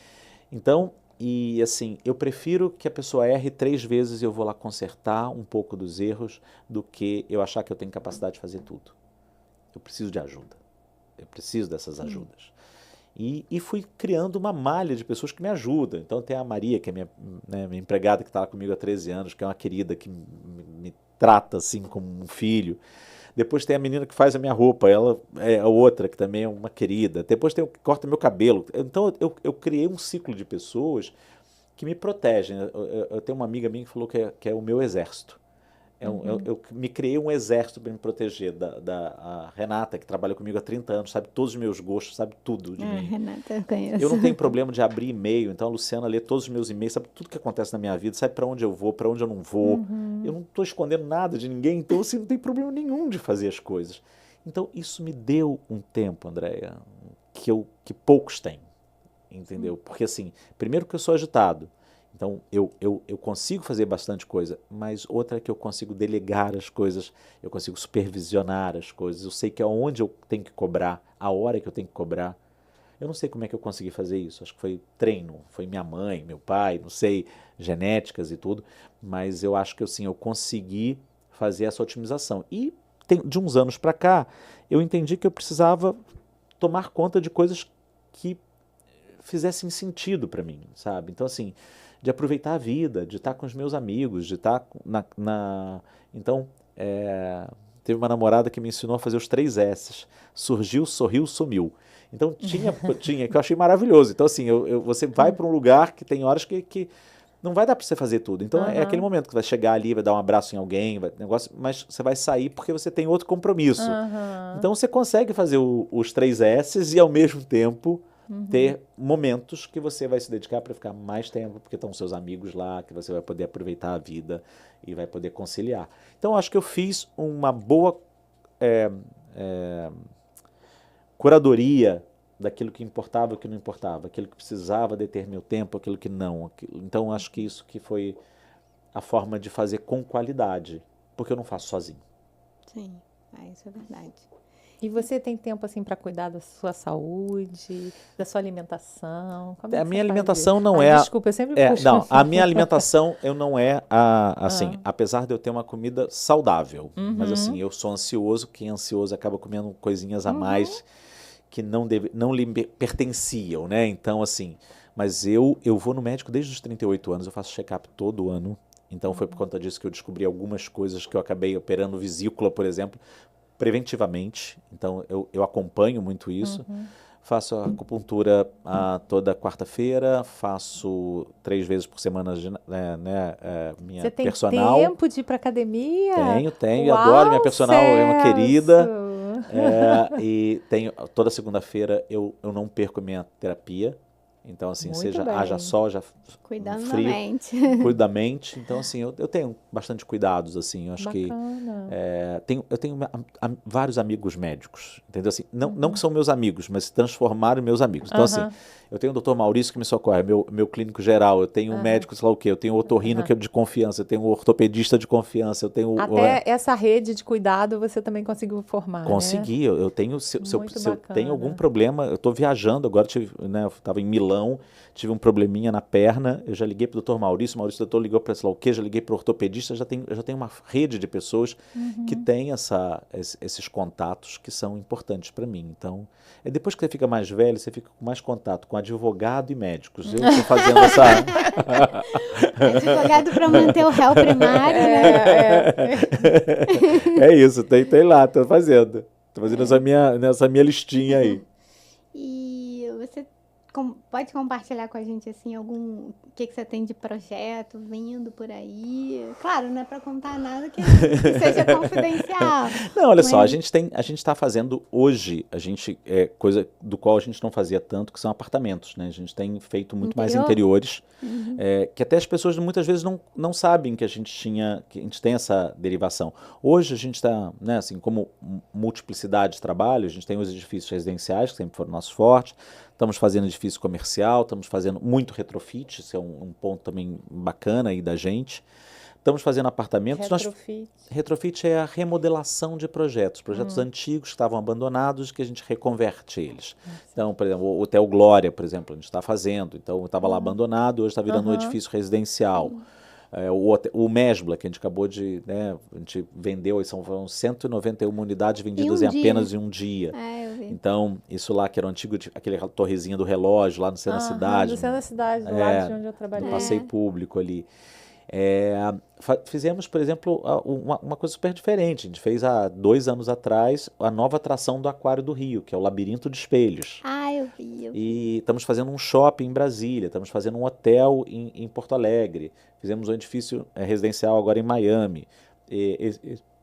Então, e assim, eu prefiro que a pessoa erre 3 vezes e eu vou lá consertar um pouco dos erros do que eu achar que eu tenho capacidade de fazer tudo. Eu preciso de ajuda. Eu preciso dessas ajudas. E fui criando uma malha de pessoas que me ajudam. Então tem a Maria, que é minha empregada, que está lá comigo há 13 anos, que é uma querida, que me trata assim como um filho. Depois tem a menina que faz a minha roupa, ela é outra, que também é uma querida. Depois tem o que corta meu cabelo. Então eu criei um ciclo de pessoas que me protegem. Eu tenho uma amiga minha que falou que é o meu exército. Eu me criei um exército para me proteger a Renata, que trabalha comigo há 30 anos, sabe todos os meus gostos, sabe tudo de mim. Renata, eu conheço. Eu não tenho problema de abrir e-mail, então a Luciana lê todos os meus e-mails, sabe tudo que acontece na minha vida, sabe para onde eu vou, para onde eu não vou. Eu não estou escondendo nada de ninguém, então assim, não tem problema nenhum de fazer as coisas. Então isso me deu um tempo, Andréia, que poucos têm, entendeu? Porque assim, primeiro que eu sou agitado, então eu consigo fazer bastante coisa, mas outra é que eu consigo delegar as coisas, eu consigo supervisionar as coisas, eu sei que é onde eu tenho que cobrar, a hora que eu tenho que cobrar. Eu não sei como é que eu consegui fazer isso, acho que foi treino, foi minha mãe, meu pai, não sei, genéticas e tudo, mas eu acho que assim, eu consegui fazer essa otimização. E de uns anos para cá, eu entendi que eu precisava tomar conta de coisas que fizessem sentido para mim, sabe? Então assim, de aproveitar a vida, de estar com os meus amigos, de estar Então, teve uma namorada que me ensinou a fazer os 3 S's. Surgiu, sorriu, sumiu. Então, tinha que eu achei maravilhoso. Então, assim, você vai para um lugar que tem horas que não vai dar para você fazer tudo. Então, é aquele momento que vai chegar ali, vai dar um abraço em alguém, mas você vai sair porque você tem outro compromisso. Então, você consegue fazer os 3 S's e, ao mesmo tempo, ter momentos que você vai se dedicar para ficar mais tempo, porque estão seus amigos lá, que você vai poder aproveitar a vida e vai poder conciliar. Então, acho que eu fiz uma boa curadoria daquilo que importava e o que não importava, aquilo que precisava deter meu tempo, aquilo que não. Então, acho que isso que foi a forma de fazer com qualidade, porque eu não faço sozinho. Sim, isso é verdade. E você tem tempo assim para cuidar da sua saúde, da sua alimentação? Como é A que minha você faz alimentação isso? não é... Desculpa, eu sempre puxo. Não, a minha alimentação eu não assim, apesar de eu ter uma comida saudável, mas assim, eu sou ansioso, quem é ansioso acaba comendo coisinhas a mais. não lhe pertenciam, né? Então, assim, mas eu vou no médico desde os 38 anos, eu faço check-up todo ano. Então, foi por conta disso que eu descobri algumas coisas que eu acabei operando vesícula, por exemplo, preventivamente. Então, eu acompanho muito isso. Faço a acupuntura toda quarta-feira, faço 3 vezes por semana minha Você tem personal. tempo de ir para academia? Tenho. Uau, Adoro. Minha personal é uma querida. Celso! E toda segunda-feira eu não perco a minha terapia. Então, assim, Muito seja bem. haja sol, haja Cuidando frio, da mente. cuido da mente. Então, assim, eu tenho bastante cuidados, assim. Eu acho Bacana. que eu tenho vários amigos médicos, entendeu? Assim, não que são meus amigos, mas se transformaram em meus amigos. Então, assim, eu tenho o Dr. Maurício que me socorre, meu clínico geral, eu tenho um médico, sei lá o quê, eu tenho o otorrino que é de confiança, eu tenho o ortopedista de confiança, eu tenho Até essa rede de cuidado você também conseguiu formar, consegui, né? eu tenho, se eu tenho bacana. algum problema, eu estou viajando, agora eu estava em Milão, tive um probleminha na perna, eu já liguei para o Dr. Maurício, o doutor ligou para sei lá o quê, já liguei para o ortopedista, eu já tenho uma rede de pessoas que têm esses contatos que são importantes para mim. Então, depois que você fica mais velho, você fica com mais contato com advogado e médicos. Eu estou fazendo essa... Advogado para manter o réu primário, né? É isso, tem lá, estou fazendo. Estou fazendo nessa minha listinha aí. E você pode compartilhar com a gente, assim, o que você tem de projeto vindo por aí? Claro, não é para contar nada que seja confidencial. Não, olha só, a gente está fazendo hoje, coisa do qual a gente não fazia tanto, que são apartamentos, né? A gente tem feito muito mais interiores, que até as pessoas muitas vezes não sabem que a gente tem essa derivação. Hoje a gente está, né, assim, como multiplicidade de trabalho, a gente tem os edifícios residenciais, que sempre foram nossos fortes, estamos fazendo edifício comercial, estamos fazendo muito retrofit, isso é um ponto também bacana aí da gente. Estamos fazendo apartamentos. Retrofit é a remodelação de projetos antigos que estavam abandonados que a gente reconverte eles. Então, por exemplo, o Hotel Glória, por exemplo, a gente está fazendo. Então, estava lá abandonado, hoje está virando um edifício residencial. O Mesbla, que a gente acabou de... Né, a gente vendeu, foram 191 unidades vendidas em apenas um dia. Eu vi. Então, isso lá que era o antigo, aquele torrezinha do relógio, lá no centro da cidade. No centro da cidade, do lado de onde eu trabalhei. No passeio público ali. Fizemos, por exemplo, uma coisa super diferente. A gente fez há 2 anos atrás a nova atração do Aquário do Rio, que é o Labirinto de Espelhos. Eu vi. E estamos fazendo um shopping em Brasília, estamos fazendo um hotel em Porto Alegre, fizemos um edifício residencial agora em Miami.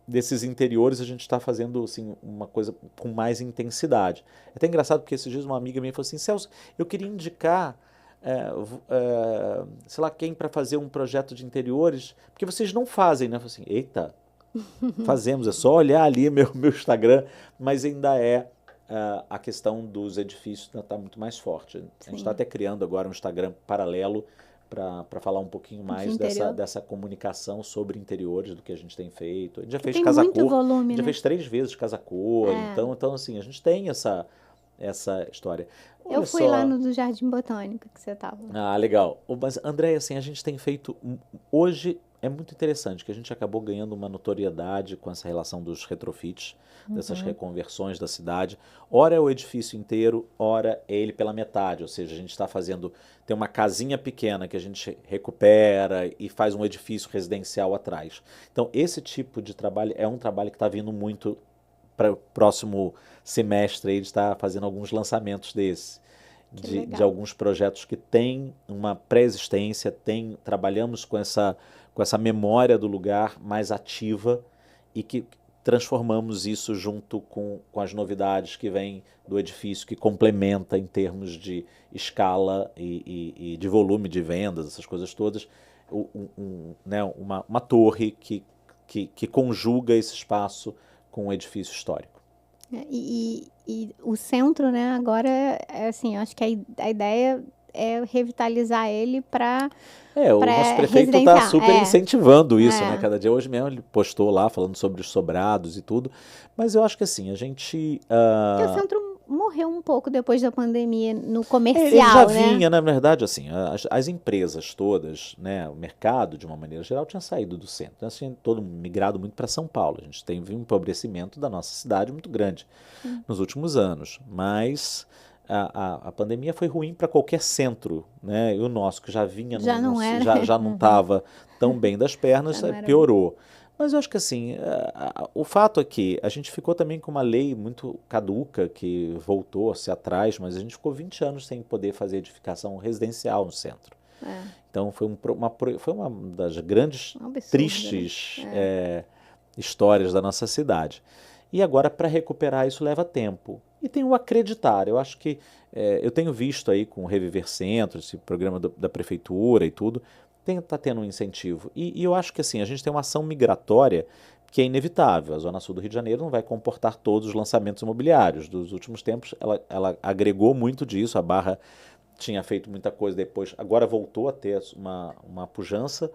Desses interiores a gente está fazendo assim, uma coisa com mais intensidade. É até engraçado porque esses dias uma amiga minha falou assim, Celso, eu queria indicar sei lá quem para fazer um projeto de interiores, porque vocês não fazem, né? Eu falei assim, eita, fazemos, é só olhar ali meu Instagram, mas ainda a questão dos edifícios está muito mais forte. A gente está até criando agora um Instagram paralelo para falar um pouquinho mais dessa comunicação sobre interiores do que a gente tem feito. A gente já fez casa cor, a gente já fez 3 vezes casa cor, então assim, a gente tem essa história. Olha, eu fui lá no do Jardim Botânico que você estava. Legal. Mas, André, assim, a gente tem feito... Hoje é muito interessante que a gente acabou ganhando uma notoriedade com essa relação dos retrofits, dessas reconversões da cidade. Ora é o edifício inteiro, ora é ele pela metade. Ou seja, a gente está fazendo... Tem uma casinha pequena que a gente recupera e faz um edifício residencial atrás. Então, esse tipo de trabalho é um trabalho que está vindo muito... Para o próximo semestre, ele está fazendo alguns lançamentos de alguns projetos que têm uma pré-existência, trabalhamos com essa memória do lugar mais ativa e que transformamos isso junto com as novidades que vêm do edifício, que complementa em termos de escala e de volume de vendas, essas coisas todas, uma torre que conjuga esse espaço com um edifício histórico. E o centro, né, agora, assim, acho que a ideia é revitalizar ele para o nosso prefeito está super incentivando isso, né? Cada dia, hoje mesmo, ele postou lá falando sobre os sobrados e tudo, mas eu acho que assim, a gente... Porque o centro morreu um pouco depois da pandemia no Ele comercial, já né? vinha, na verdade, assim, as empresas todas, né, o mercado, de uma maneira geral, tinha saído do centro. Nós tínhamos todo migrado muito para São Paulo. A gente teve um empobrecimento da nossa cidade muito grande nos últimos anos. Mas a pandemia foi ruim para qualquer centro, né? E o nosso, que já vinha, Já não era. já não estava tão bem das pernas, Já não era piorou. Mas eu acho que assim, o fato é que a gente ficou também com uma lei muito caduca, que voltou-se atrás, mas a gente ficou 20 anos sem poder fazer edificação residencial no centro. É, Então foi uma das grandes, um absurdo, tristes né? histórias da nossa cidade. E agora, para recuperar isso, leva tempo. E tem o acreditar. Eu acho que eu tenho visto aí com o Reviver Centro, esse programa da prefeitura e tudo, está tendo um incentivo. E eu acho que assim, a gente tem uma ação migratória que é inevitável. A Zona Sul do Rio de Janeiro não vai comportar todos os lançamentos imobiliários. Dos últimos tempos, ela agregou muito disso. A Barra tinha feito muita coisa depois, agora voltou a ter uma pujança,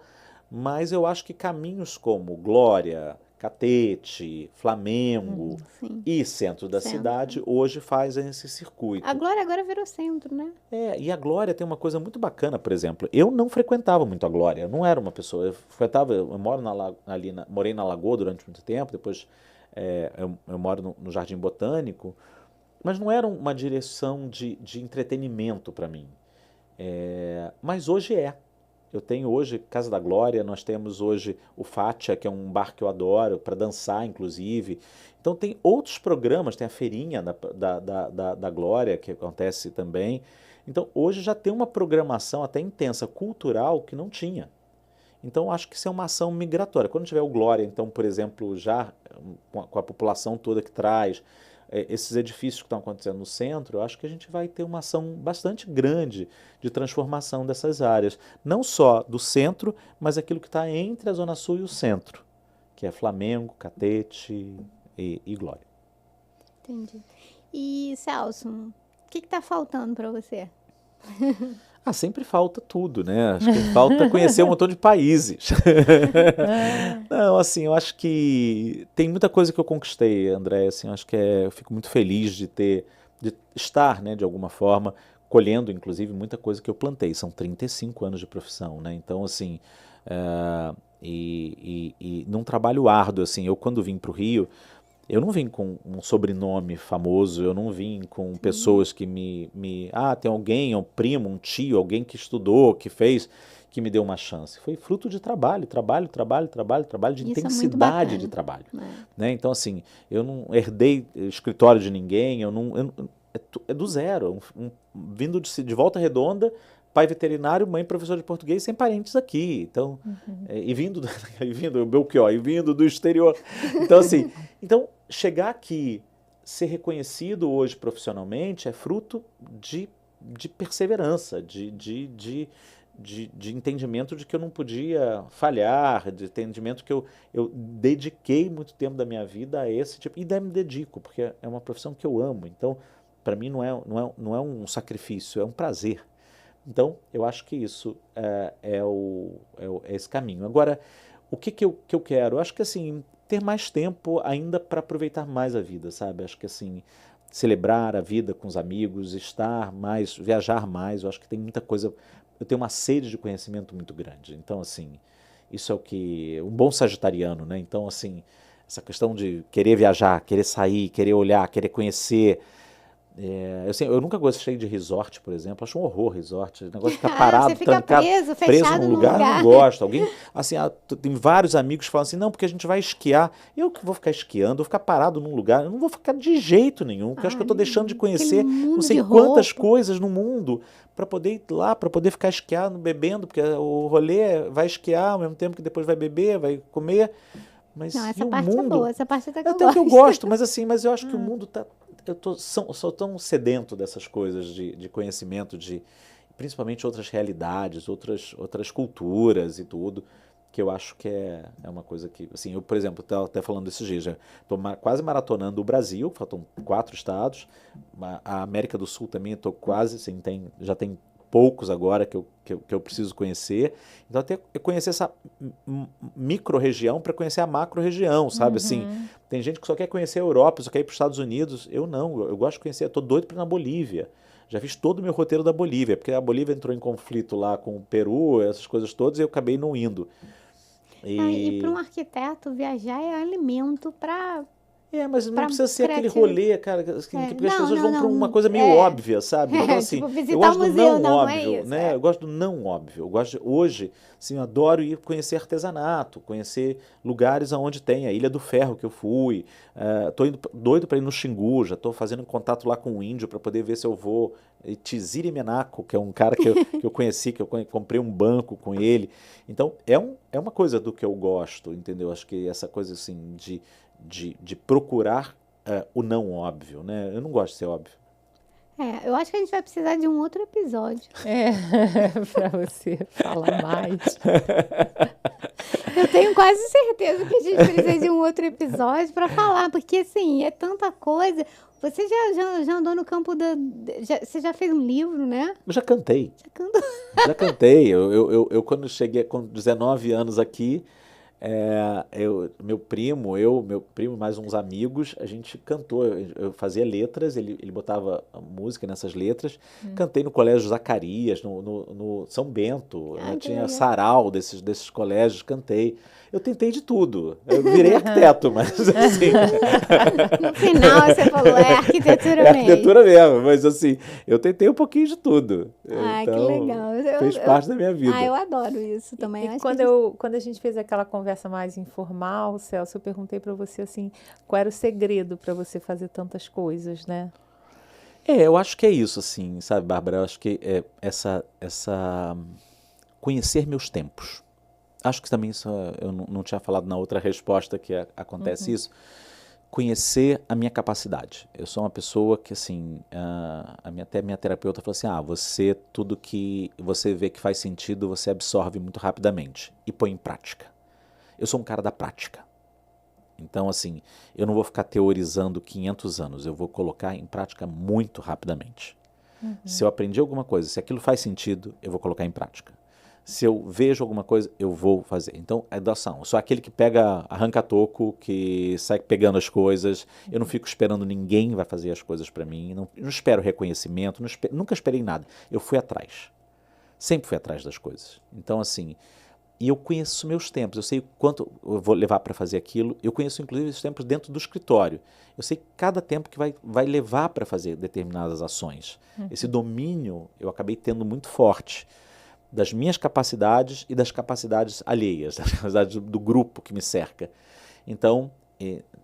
mas eu acho que caminhos como Glória, Catete, Flamengo Sim. e centro da cidade hoje fazem esse circuito. A Glória agora virou centro, né? E a Glória tem uma coisa muito bacana, por exemplo. Eu não frequentava muito a Glória, eu não era uma pessoa. Eu moro morei na Lagoa durante muito tempo, depois eu moro no Jardim Botânico, mas não era uma direção de entretenimento para mim. Mas hoje é. Eu tenho hoje Casa da Glória, nós temos hoje o Fátia, que é um bar que eu adoro, para dançar, inclusive. Então tem outros programas, tem a feirinha da Glória, que acontece também. Então hoje já tem uma programação até intensa, cultural, que não tinha. Então acho que isso é uma ação migratória. Quando tiver o Glória, então, por exemplo, já com a população toda que traz, esses edifícios que estão acontecendo no centro, eu acho que a gente vai ter uma ação bastante grande de transformação dessas áreas. Não só do centro, mas aquilo que está entre a Zona Sul e o centro, que é Flamengo, Catete e Glória. Entendi. E, Celso, o que está faltando para você? Sempre falta tudo, né? Acho que falta conhecer um montão de países. Não, assim, eu acho que tem muita coisa que eu conquistei, André, assim, eu acho que eu fico muito feliz de estar, né, de alguma forma, colhendo, inclusive, muita coisa que eu plantei. São 35 anos de profissão, né? Então, assim, num trabalho árduo, assim, eu quando vim para o Rio, eu não vim com um sobrenome famoso, eu não vim com pessoas que tem alguém, um primo, um tio, alguém que estudou, que fez, que me deu uma chance. Foi fruto de trabalho, de Isso intensidade de trabalho. Né? Então, assim, eu não herdei escritório de ninguém, é do zero. Vindo de Volta Redonda, pai veterinário, mãe professor de português, sem parentes aqui. Então, e vindo do exterior. Então, assim, chegar aqui, ser reconhecido hoje profissionalmente é fruto de perseverança, de entendimento de que eu não podia falhar, de entendimento que eu dediquei muito tempo da minha vida a esse tipo, e ainda me dedico, porque é uma profissão que eu amo. Então, para mim não é um sacrifício, é um prazer. Então, eu acho que isso é esse caminho. Agora, o que eu quero? Eu acho que, assim, ter mais tempo ainda para aproveitar mais a vida, sabe? Acho que, assim, celebrar a vida com os amigos, estar mais, viajar mais, eu acho que tem muita coisa. Eu tenho uma sede de conhecimento muito grande. Então, assim, isso é o que um bom sagitariano, né? Então, assim, essa questão de querer viajar, querer sair, querer olhar, querer conhecer. Eu nunca gostei de resort, por exemplo. Acho um horror resort. O negócio de ficar parado, você fica trancado, fechado num lugar, eu não gosto. Alguém, assim, tem vários amigos que falam assim, não, porque a gente vai esquiar. Eu que vou ficar esquiando, vou ficar parado num lugar, eu não vou ficar de jeito nenhum, porque eu acho que eu estou deixando de conhecer não sei quantas coisas no mundo para poder ir lá, para poder ficar esquiando, bebendo, porque o rolê vai esquiar ao mesmo tempo que depois vai beber, vai comer. Mas não, essa parte é boa, essa parte até que eu gosto. Eu gosto, mas assim, mas eu acho que o mundo está... sou tão sedento dessas coisas de conhecimento, principalmente outras realidades, outras culturas e tudo, que eu acho que é uma coisa que, assim, eu, por exemplo, estava até falando desses dias, estou quase maratonando o Brasil, faltam 4 estados, a América do Sul também estou quase, assim, já tem poucos agora que eu preciso conhecer. Então, até conhecer essa micro-região para conhecer a macro-região, sabe? Assim, tem gente que só quer conhecer a Europa, só quer ir para os Estados Unidos. Eu não, eu gosto de conhecer, eu tô doido para ir na Bolívia. Já fiz todo o meu roteiro da Bolívia, porque a Bolívia entrou em conflito lá com o Peru, essas coisas todas, e eu acabei não indo. E para um arquiteto, viajar é alimento para Mas não precisa ser aquele criativo. rolê, cara, assim, porque as Não, pessoas não, vão para uma não. coisa meio óbvia, sabe? Então, assim, Tipo, eu visitar gosto o do museu, não não é óbvio, isso. né? Eu gosto do não óbvio. Eu gosto hoje, assim, eu adoro ir conhecer artesanato, conhecer lugares onde tem a Ilha do Ferro que eu fui. Tô doido para ir no Xingu, já tô fazendo contato lá com o índio para poder ver se eu vou. Tiziri Menaco, que é um cara que eu conheci, que eu comprei um banco com ele. Então, é uma coisa do que eu gosto, entendeu? Acho que essa coisa, assim, de procurar o não óbvio, né? Eu não gosto de ser óbvio. Eu acho que a gente vai precisar de um outro episódio. Para você falar mais. Eu tenho quase certeza que a gente precisa de um outro episódio para falar, porque assim, é tanta coisa. Você já andou no campo você já fez um livro, né? Eu já cantei. Já cantou. Já cantei. Eu quando cheguei com 19 anos aqui, meu primo e mais uns amigos, a gente cantou. Eu fazia letras, ele botava a música nessas letras. Cantei no Colégio Zacarias, no São Bento, né? Que Tinha legal. sarau desses colégios, cantei. Eu tentei de tudo. Eu virei arquiteto, mas assim. No final você falou, arquitetura É mesmo. arquitetura mesmo, mas assim, eu tentei um pouquinho de tudo. Que Então, legal. fez parte da minha vida. Eu adoro isso também. E Acho quando a gente fez aquela conversa mais informal, Celso, eu perguntei para você assim, qual era o segredo para você fazer tantas coisas, né? Eu acho que é isso, assim, sabe, Bárbara? Eu acho que é essa conhecer meus tempos. Acho que também isso eu não tinha falado na outra resposta que acontece isso. Conhecer a minha capacidade. Eu sou uma pessoa que, assim, até minha terapeuta falou assim, você, tudo que você vê que faz sentido, você absorve muito rapidamente e põe em prática. Eu sou um cara da prática. Então, assim, eu não vou ficar teorizando 500 anos, eu vou colocar em prática muito rapidamente. Se eu aprendi alguma coisa, se aquilo faz sentido, eu vou colocar em prática. Se eu vejo alguma coisa, eu vou fazer. Então, é doação. Eu sou aquele que arranca toco, que sai pegando as coisas. Eu não fico esperando ninguém vai fazer as coisas para mim. Não espero reconhecimento, nunca esperei nada. Eu fui atrás. Sempre fui atrás das coisas. Então, assim, e eu conheço meus tempos. Eu sei quanto eu vou levar para fazer aquilo. Eu conheço, inclusive, os tempos dentro do escritório. Eu sei cada tempo que vai levar para fazer determinadas ações. Esse domínio eu acabei tendo muito forte das minhas capacidades e das capacidades alheias, das capacidades do grupo que me cerca. Então,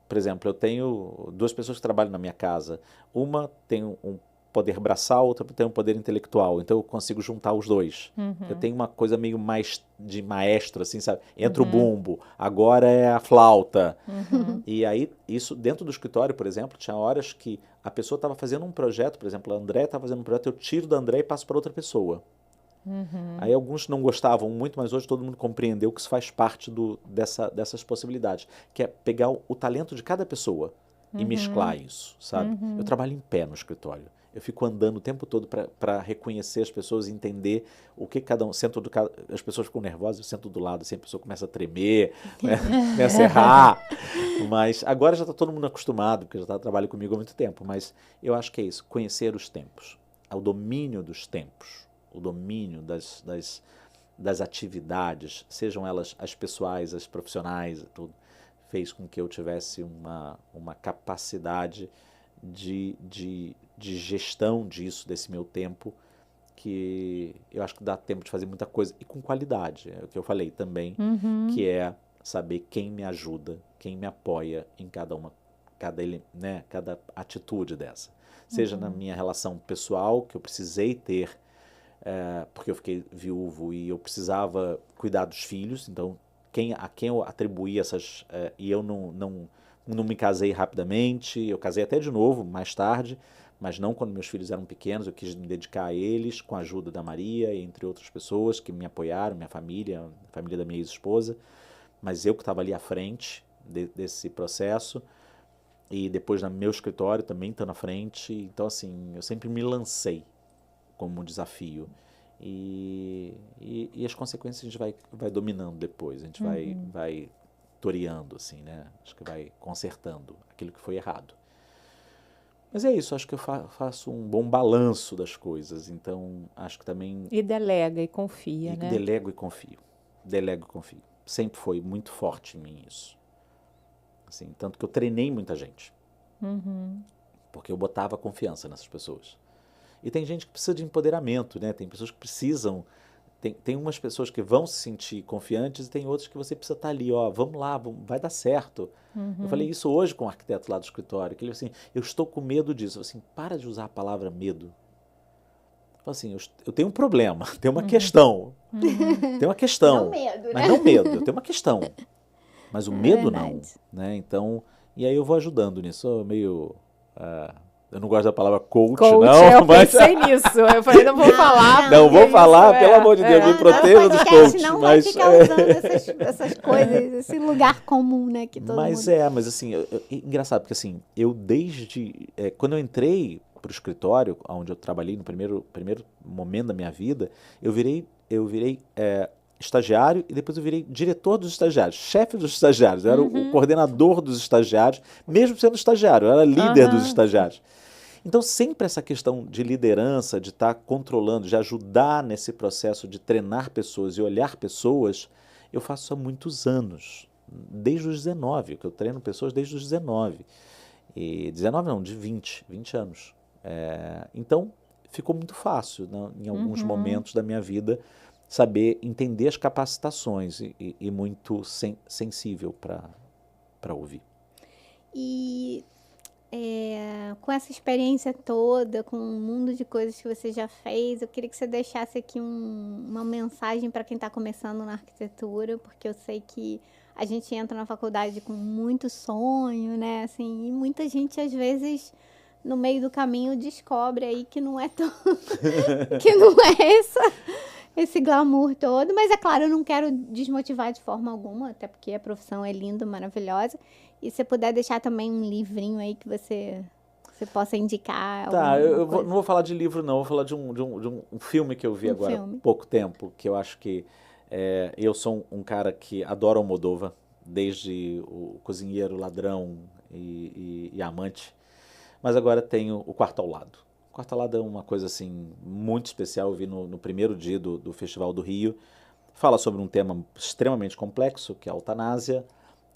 por exemplo, eu tenho 2 pessoas que trabalham na minha casa. Uma tem um poder braçal, outra tem um poder intelectual. Então eu consigo juntar os dois. Eu tenho uma coisa meio mais de maestro, assim, sabe? Entra o bumbo, agora é a flauta. E aí, isso dentro do escritório, por exemplo, tinha horas que a pessoa estava fazendo um projeto, por exemplo, a André estava fazendo um projeto, eu tiro da André e passo para outra pessoa. Aí alguns não gostavam muito, mas hoje todo mundo compreendeu que isso faz parte dessas possibilidades, que é pegar o talento de cada pessoa e mesclar isso, sabe? Eu trabalho em pé no escritório. Eu fico andando o tempo todo para reconhecer as pessoas e entender o que cada um... as pessoas ficam nervosas, eu sento do lado, assim, a pessoa começa a tremer, né? Começa a errar. Mas agora já está todo mundo acostumado, porque já trabalha comigo há muito tempo. Mas eu acho que é isso, conhecer os tempos, o domínio dos tempos, o domínio das atividades, sejam elas as pessoais, as profissionais, tudo, fez com que eu tivesse uma capacidade de gestão disso, desse meu tempo, que eu acho que dá tempo de fazer muita coisa, e com qualidade, é o que eu falei também, que é saber quem me ajuda, quem me apoia em cada atitude dessa. Seja na minha relação pessoal, que eu precisei ter, porque eu fiquei viúvo e eu precisava cuidar dos filhos, então a quem eu atribuí essas... e eu não me casei rapidamente, eu casei até de novo, mais tarde, mas não quando meus filhos eram pequenos, eu quis me dedicar a eles, com a ajuda da Maria, entre outras pessoas que me apoiaram, minha família, a família da minha ex-esposa, mas eu que estava ali à frente desse processo, e depois no meu escritório também estando à frente, então assim, eu sempre me lancei como um desafio. E as consequências a gente vai dominando depois, a gente vai toreando, assim, né? Acho que vai consertando aquilo que foi errado. Mas é isso, acho que eu faço um bom balanço das coisas, então acho que também... E delega e confia, né? Delego e confio. Delego e confio. Sempre foi muito forte em mim isso. Assim, tanto que eu treinei muita gente. Porque eu botava confiança nessas pessoas. E tem gente que precisa de empoderamento, né? Tem pessoas que precisam... Tem umas pessoas que vão se sentir confiantes e tem outras que você precisa estar ali, ó, vamos lá, vai dar certo. Eu falei isso hoje com o arquiteto lá do escritório, que ele falou assim, eu estou com medo disso. Eu falei assim, para de usar a palavra medo. Eu falei assim, eu tenho um problema, tem uma questão. Tem uma questão. Não medo, né? Mas não medo, eu tenho uma questão. Mas o medo não, verdade. né? Então, e aí eu vou ajudando nisso, sou meio... eu não gosto da palavra coach não. Eu pensei nisso. Eu falei, não vou falar. Não vou falar, isso pelo amor de Deus, me proteja dos coaches. Não vai ficar usando essas coisas, esse lugar comum, né? Que todo mundo... Mas assim, engraçado, porque assim, eu desde... quando eu entrei para o escritório, onde eu trabalhei no primeiro momento da minha vida, eu virei estagiário e depois eu virei diretor dos estagiários, chefe dos estagiários, eu era o coordenador dos estagiários, mesmo sendo estagiário, eu era líder dos estagiários. Então sempre essa questão de liderança, de estar controlando, de ajudar nesse processo de treinar pessoas e olhar pessoas, eu faço isso há muitos anos, desde os 19, que eu treino pessoas desde os 19. E 19 não, de 20 anos. Então ficou muito fácil, né, em alguns momentos da minha vida, saber entender as capacitações e muito sensível para ouvir. E com essa experiência toda, com um mundo de coisas que você já fez, eu queria que você deixasse aqui uma mensagem para quem está começando na arquitetura, porque eu sei que a gente entra na faculdade com muito sonho, né? Assim, e muita gente, às vezes, no meio do caminho, descobre aí que não é tão... que não é esse glamour todo, mas é claro, eu não quero desmotivar de forma alguma, até porque a profissão é linda, maravilhosa, e se você puder deixar também um livrinho aí que você possa indicar. Tá, eu não vou falar de livro não, vou falar de um filme que eu vi agora há pouco tempo, que eu acho que eu sou um cara que adora Almodóvar, desde o Cozinheiro, Ladrão e Amante, mas agora tenho O Quarto ao Lado. O Quarto ao Lado é uma coisa assim muito especial, eu vi no primeiro dia do Festival do Rio. Fala sobre um tema extremamente complexo, que é a eutanásia.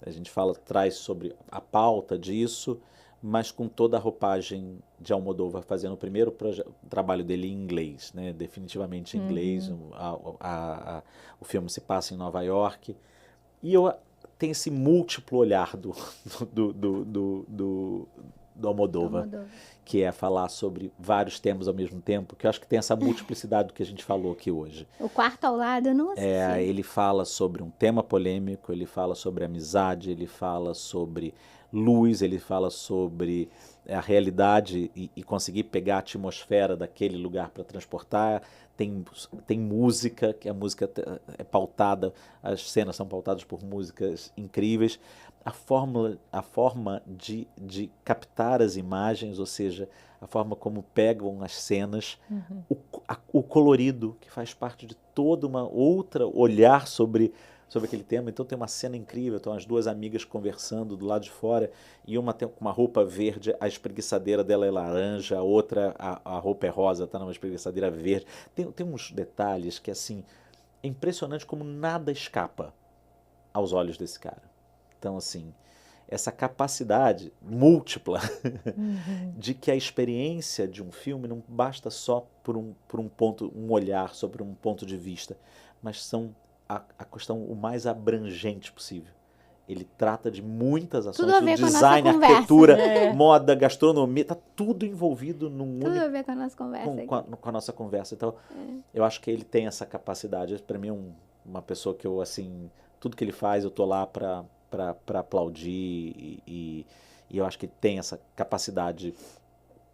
A gente traz sobre a pauta disso, mas com toda a roupagem de Almodóvar, fazendo o primeiro trabalho dele em inglês, né? Definitivamente em inglês. O filme se passa em Nova York. E eu tenho esse múltiplo olhar do Almodóvar, que é falar sobre vários temas ao mesmo tempo, que eu acho que tem essa multiplicidade do que a gente falou aqui hoje. O Quarto ao Lado, eu não assisti. Ele fala sobre um tema polêmico, ele fala sobre amizade, ele fala sobre luz, ele fala sobre a realidade e conseguir pegar a atmosfera daquele lugar para transportar. Tem música, que a música é pautada, as cenas são pautadas por músicas incríveis. A forma de captar as imagens, ou seja, a forma como pegam as cenas, o colorido, que faz parte de toda uma outra olhar sobre aquele tema. Então tem uma cena incrível, estão as duas amigas conversando do lado de fora, e uma tem uma roupa verde, a espreguiçadeira dela é laranja, a outra, a roupa é rosa, está numa espreguiçadeira verde. Tem uns detalhes que, assim, é impressionante como nada escapa aos olhos desse cara. Então, assim, essa capacidade múltipla de que a experiência de um filme não basta só por um ponto, um olhar, sobre um ponto de vista, mas são a questão o mais abrangente possível. Ele trata de muitas ações, do design, arquitetura, moda, gastronomia, está tudo envolvido num único... Tudo a ver com a nossa conversa. Com a nossa conversa. Então, eu acho que ele tem essa capacidade. Para mim, uma pessoa que eu, assim, tudo que ele faz, eu tô lá para aplaudir, e eu acho que tem essa capacidade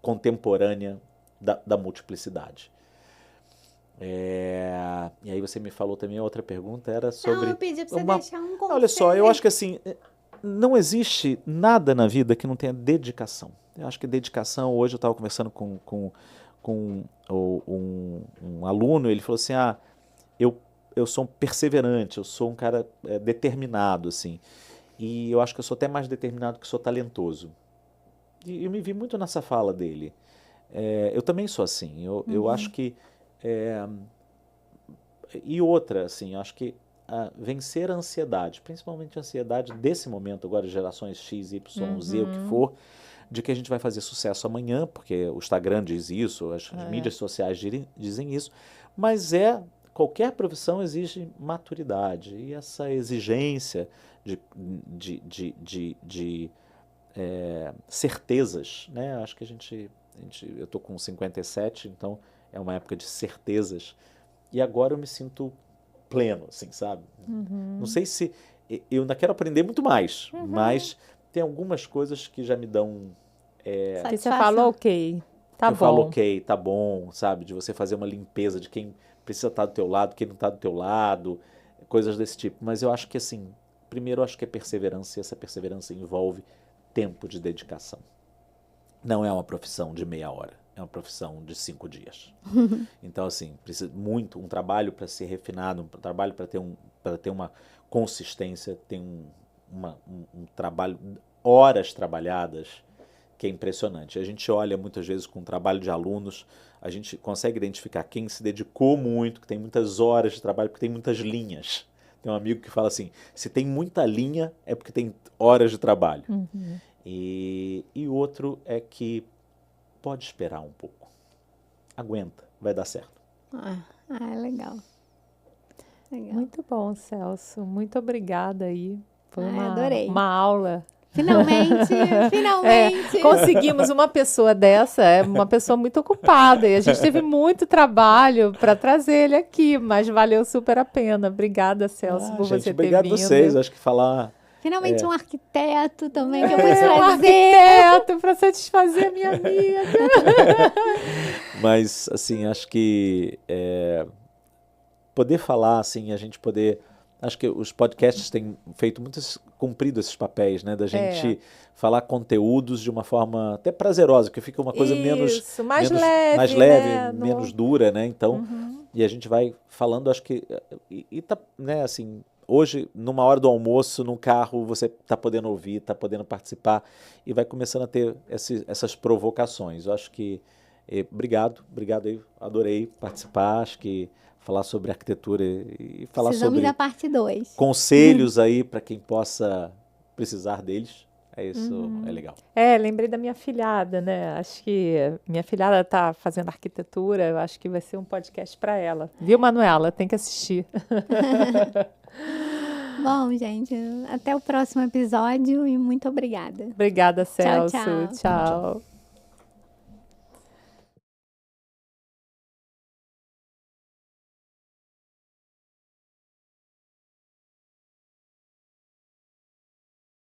contemporânea da multiplicidade. E aí você me falou também, a outra pergunta era sobre... Não, eu pedi para você deixar um conselho. Olha só, eu acho que assim, não existe nada na vida que não tenha dedicação. Eu acho que dedicação, hoje eu estava conversando com com um aluno, ele falou assim, eu sou um perseverante, eu sou um cara determinado, assim, e eu acho que eu sou até mais determinado que sou talentoso. E eu me vi muito nessa fala dele. Eu também sou assim, eu acho que... E outra, assim, eu acho que vencer a ansiedade, principalmente a ansiedade desse momento agora, gerações X, Y, Z, o que for, de que a gente vai fazer sucesso amanhã, porque o Instagram diz isso, as mídias sociais dizem isso, mas qualquer profissão exige maturidade, e essa exigência de certezas, né? Acho que eu estou com 57, então é uma época de certezas, e agora eu me sinto pleno, assim, sabe? Não sei se... Eu ainda quero aprender muito mais, mas tem algumas coisas que já me dão... que você fala, ok, tá bom. Eu falo, ok, tá bom, sabe? De você fazer uma limpeza de quem precisa estar do teu lado, quem não está do teu lado, coisas desse tipo. Mas eu acho que, assim, primeiro eu acho que é perseverança, e essa perseverança envolve tempo de dedicação. Não é uma profissão de meia hora, é uma profissão de 5 dias. Então, assim, precisa muito, um trabalho para ser refinado, um trabalho para ter uma consistência, tem um trabalho, horas trabalhadas, que é impressionante. A gente olha muitas vezes com o trabalho de alunos, a gente consegue identificar quem se dedicou muito, que tem muitas horas de trabalho, porque tem muitas linhas. Tem um amigo que fala assim, se tem muita linha é porque tem horas de trabalho. E outro é que pode esperar um pouco. Aguenta, vai dar certo. Legal. Muito bom, Celso. Muito obrigada aí. Foi adorei. uma aula. Finalmente. Conseguimos uma pessoa dessa, uma pessoa muito ocupada, e a gente teve muito trabalho para trazer ele aqui, mas valeu super a pena. Obrigada, Celso, por você ter vindo. Obrigado a vocês, acho que falar... Finalmente um arquiteto também que eu pude trazer. Um arquiteto para satisfazer a minha amiga. Mas, assim, acho que poder falar, assim, a gente poder... Acho que os podcasts têm cumprido esses papéis, né? Da gente falar conteúdos de uma forma até prazerosa, porque fica uma coisa mais leve, né? Menos dura, né? Então, e a gente vai falando, acho que... E tá, né, assim, hoje, numa hora do almoço, no carro, você tá podendo ouvir, tá podendo participar, e vai começando a ter essas provocações. Eu acho que... Obrigado aí, adorei participar, acho que... falar sobre arquitetura e falar Precisamos sobre da parte 2. Conselhos aí para quem possa precisar deles. Isso é legal. Lembrei da minha afilhada, né? Acho que minha afilhada está fazendo arquitetura, eu acho que vai ser um podcast para ela. Viu, Manuela? Tem que assistir. Bom, gente, até o próximo episódio e muito obrigada. Obrigada, Celso. Tchau. Tchau.